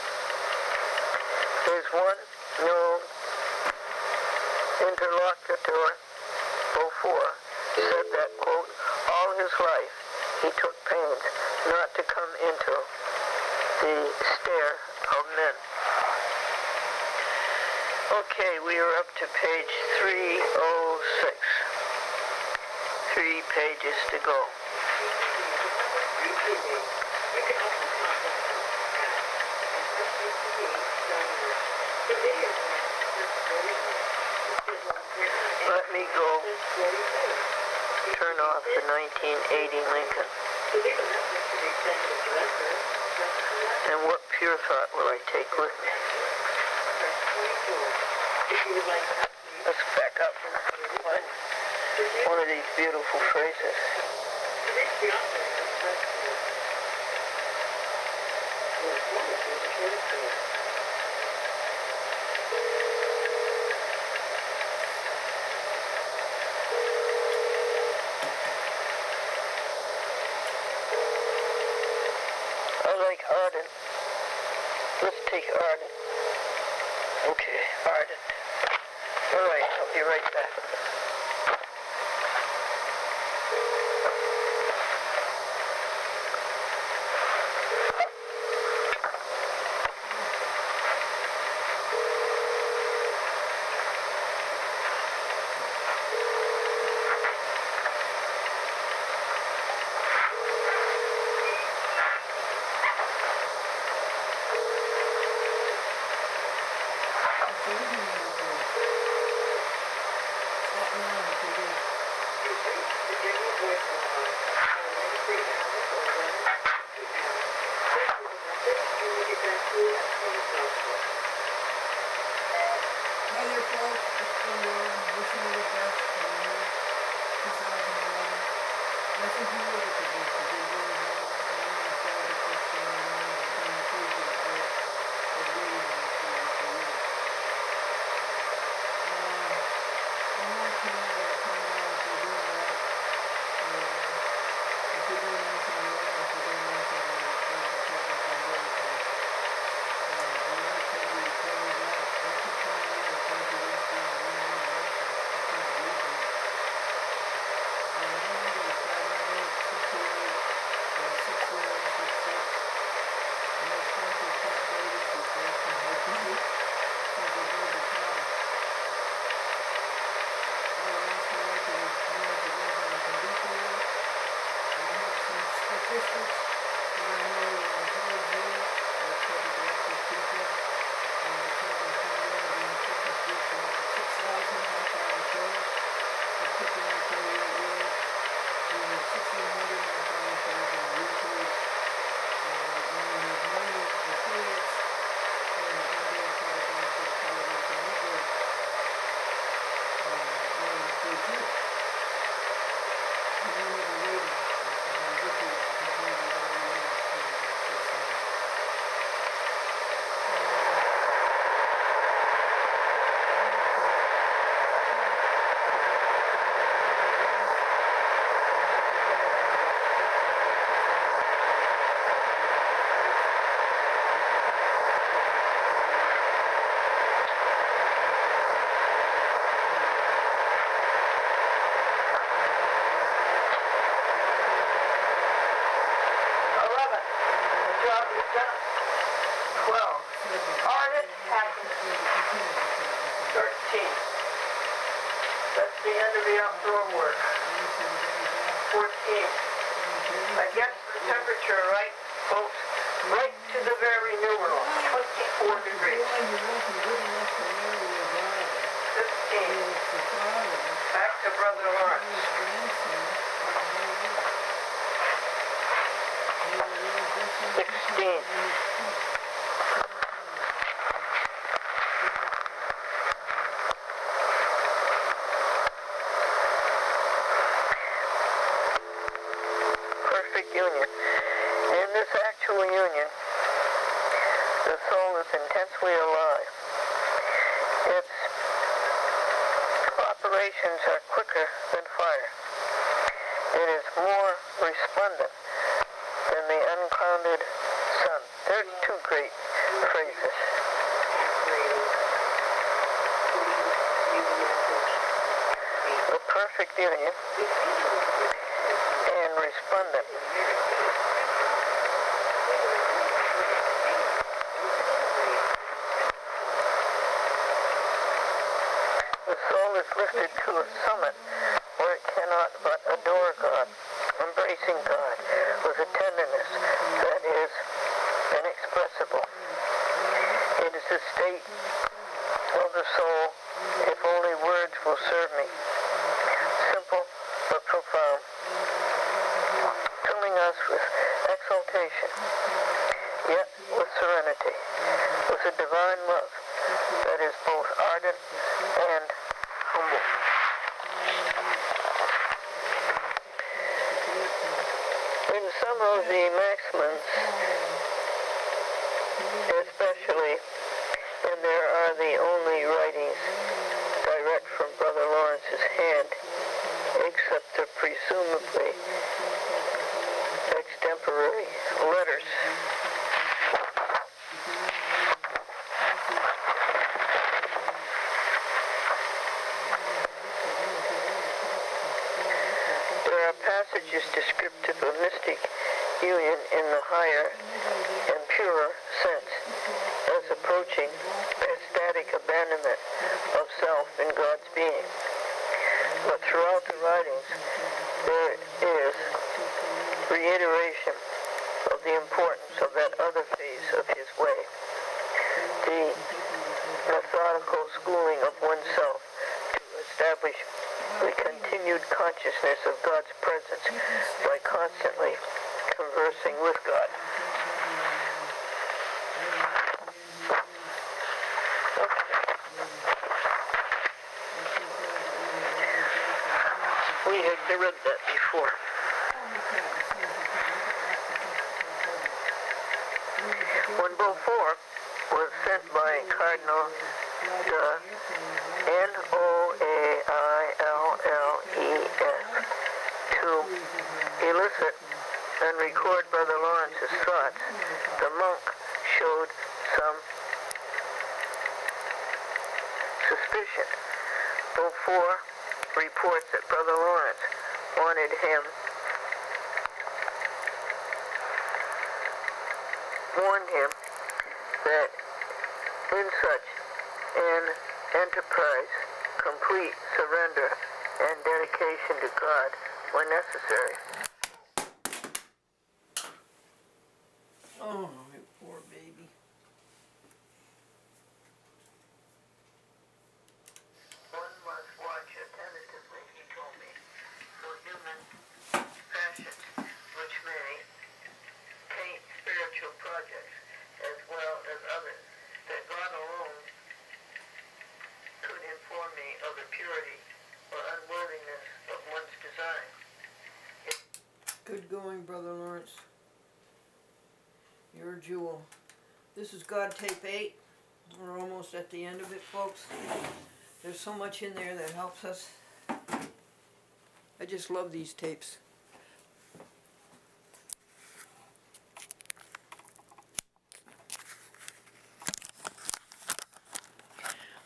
His one known interlocutor before said that, quote, all his life he took pains not to come into the stare of men." Okay, we are up to page 306. 3 pages to go. Let me go turn off the 1980 Lincoln. And what pure thought will I take with me? Let's back up and find one of these beautiful phrases. I like ardent. Let's take ardent. Okay, ardent. All right, I'll be right back. districts. We're going to know Howard Zoo as public access people. The Captain Glendora being chicken street for 6,000 half-hour shows. The cooking in 38 years. We have 1,600 half-hour shows on YouTube. And we have 90 affiliates in the Glendora Public Access Television Network. And we're good. And we have a rating as to how good we are compared with all the other public access sites. Are quicker than fire. It is more resplendent than the unclouded sun. There's two great phrases. The perfect union and resplendent. Is lifted to a summit where it cannot but adore God, embracing God with a tenderness that is inexpressible. It is the state of the soul, if only words will serve me, simple but profound, filling us with exaltation, yet with serenity, with a divine love that is both ardent and humble. In some of the maxims, especially, and there are the only writings direct from Brother Lawrence's hand, except the presumably extemporary letters. Passages descriptive of mystic union in the higher and purer sense, as approaching ecstatic abandonment of self in God's being. But throughout the writings, there is reiteration of the importance of that other phase of his way, the methodical schooling of oneself to establish the continued consciousness of God's presence by constantly conversing with God. We have read that before. 104 was sent by Cardinal Noailles to elicit and record Brother Lawrence's thoughts. The monk showed some suspicion. 04 reports that Brother Lawrence warned him that in such an enterprise, complete surrender and dedication to God were necessary. Oh, my poor baby. One must watch attentively, he told me, for human passions, which may taint spiritual projects as well as others, that God alone could inform me of the purity or unworthiness of one's design. Good going, Brother Lawrence. You're a jewel. This is God Tape 8. We're almost at the end of it, folks. There's so much in there that helps us. I just love these tapes.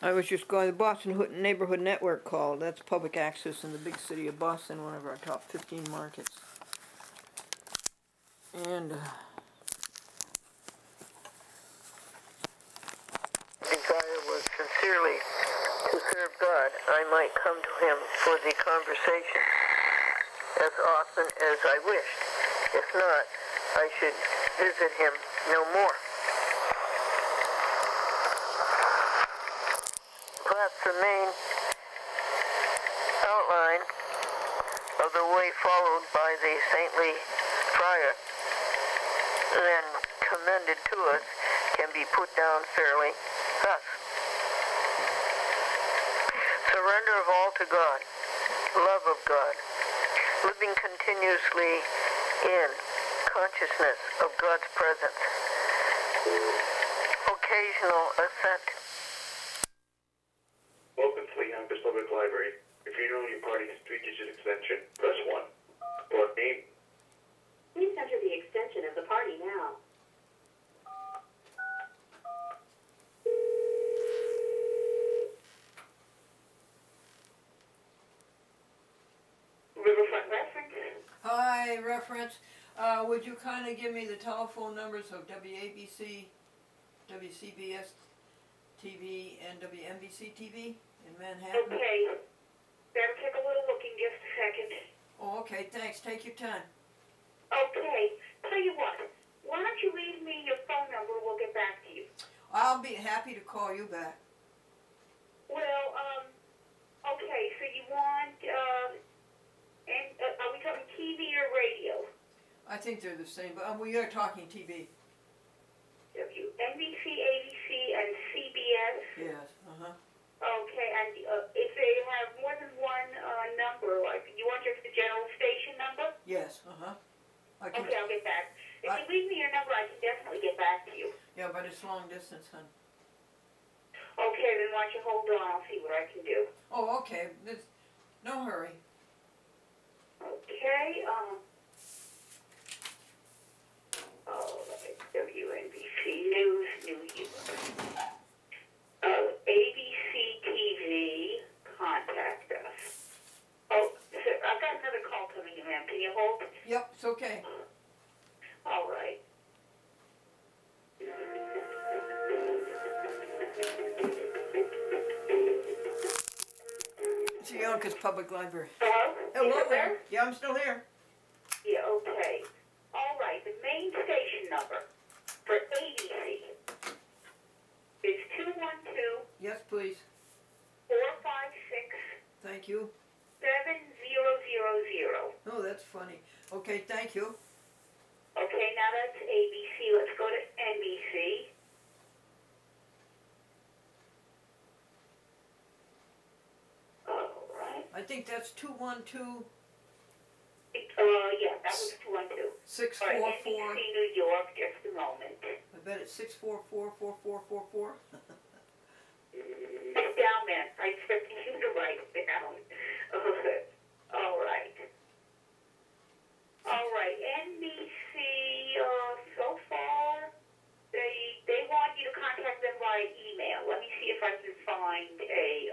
I was just going, the Boston Neighborhood Network called. That's public access in the big city of Boston, one of our top 15 markets. And Desire was sincerely to serve God. I might come to him for the conversation as often as I wished. If not, I should visit him no more. Perhaps the main outline of the way followed by the saintly friar then commended to us can be put down fairly thus. Surrender of all to God, love of God, living continuously in consciousness of God's presence, occasional assent. Welcome to the Yonkers Public Library. If you know your party's 3-digit extension, press 1. For name, Please enter the extension of the party now. Riverfront Reference. hi, reference. Would you kind of give me the telephone numbers of WABC, WCBS TV, and WNBC TV in Manhattan? Okay. Better take a little looking, just a second. Oh, okay, thanks. Take your time. Okay. Tell you what. Why don't you leave me your phone number? We'll get back to you. I'll be happy to call you back. Well, okay. So you want, are we talking TV or radio? I think they're the same, but we are talking TV. NBC, ABC, and CBS. Yes, Okay, and if they have more than one number, like you want just the general station number? yes, I can, Okay, I'll get back. If you leave me your number, I can definitely get back to you. yeah, but it's long distance, hon. Okay, then why don't you hold on? I'll see what I can do. Oh, okay. There's no hurry. Okay, WNBC News, New York. ABC TV, contact us. Oh, so I've got another call coming in, ma'am. Can you hold? Yep, it's okay. All right. It's the Yonkers Public Library. Hello? Hello You still there. Yeah, I'm still here. Yeah, okay. All right, the main station number for ABC is 212-456-7000. Yes, please. Thank you. Oh, that's funny. Okay, thank you. Okay, now that's ABC. Let's go to NBC. All right. I think that's 212 Yeah, that was 212. 644. All right, NBC New York, just a moment. I bet it's 6444444. It's down, man. I expected you to write it down. All right. All right, NBC, so far, they want you to contact them via email. Let me see if I can find a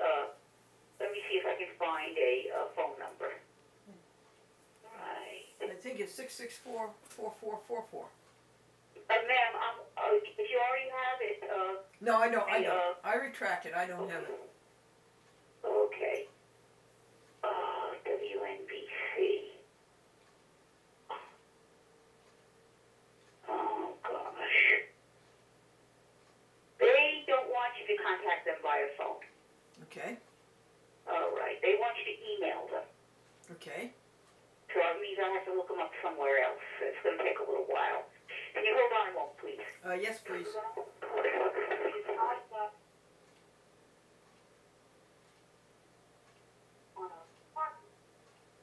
phone number. Right. I think it's 6644444. Ma'am, if you already have it, No, I don't. I retract it. I don't have it. okay. WNBC. Oh, gosh. Okay. All right. They want you to email them. Okay. So that means I have to look them up somewhere else. It's going to take a little while. Can you hold on a moment, please? Yes, please.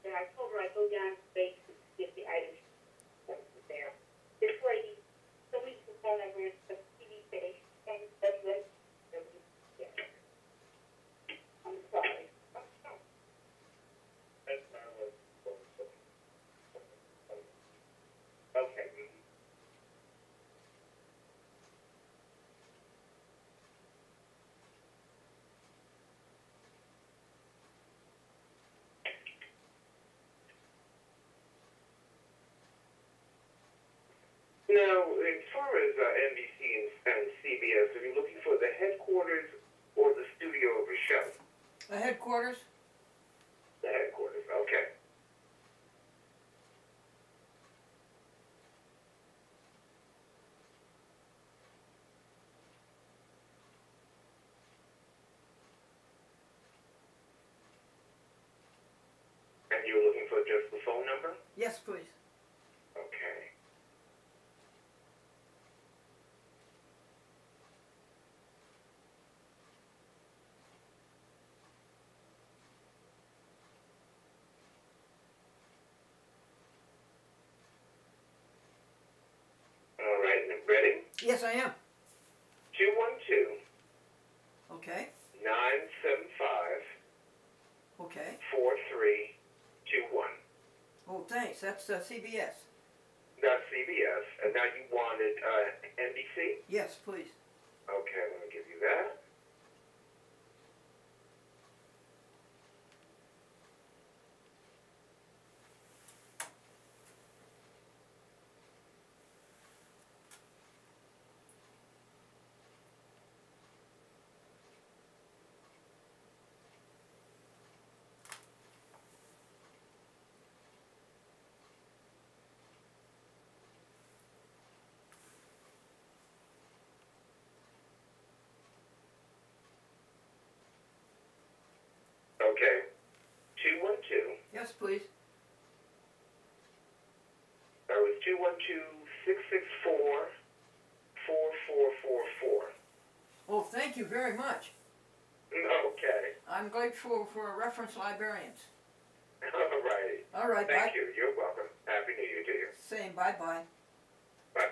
And I told her I'd go down to the basement to get the items there. This lady, the week before I was the TV finish, and that's it. I'm sorry. That's not what. Okay. Now, as far as NBC and CBS, are you looking for the headquarters or the studio of a show? The headquarters? The headquarters, okay. And you're looking for just the phone number? Yes, please. Okay. All right, ready? Yes, I am. 212 Okay. 975 Okay. 4321. Oh, thanks. That's CBS. That's CBS. And now you wanted NBC? Yes, please. Okay, let me give you that. Okay. 212. Yes, please. That was 212-664-4444. Oh, thank you very much. Okay. I'm grateful for reference librarians. All righty. All right, Thank bye. you. You're welcome. Happy New Year to you. Same, bye-bye. Bye.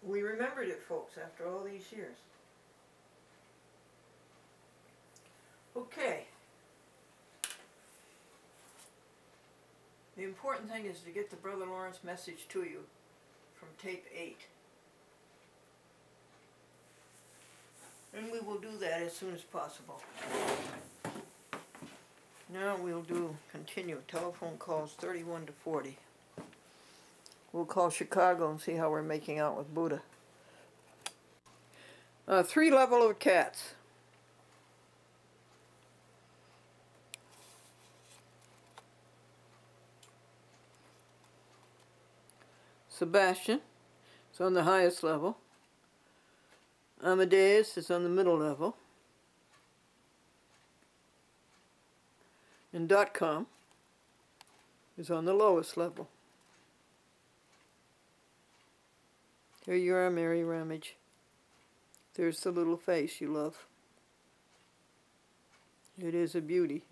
We remembered it, folks, after all these years. Okay. The important thing is to get the Brother Lawrence message to you from tape 8. And we will do that as soon as possible. Now we'll continue telephone calls 31 to 40. We'll call Chicago and see how we're making out with Buddha. 3 level of cats. Sebastian is on the highest level. Amadeus is on the middle level. And .com is on the lowest level. Here you are, Mary Ramage. There's the little face you love. It is a beauty.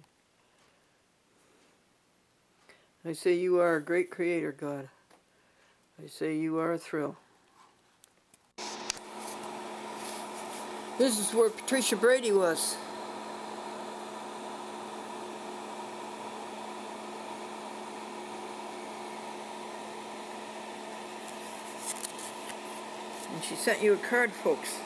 I say you are a great creator, God. I say you are a thrill. This is where Patricia Brady was. And she sent you a card, folks.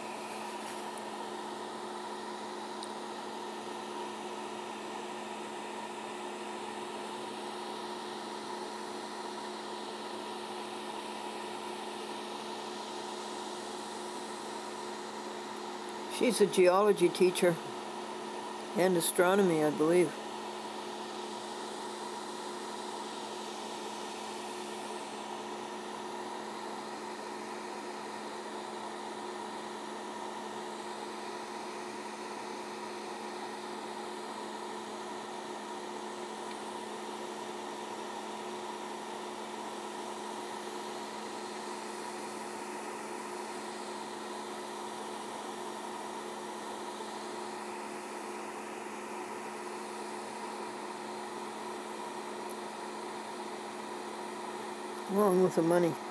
She's a geology teacher and astronomy, I believe. along with the money.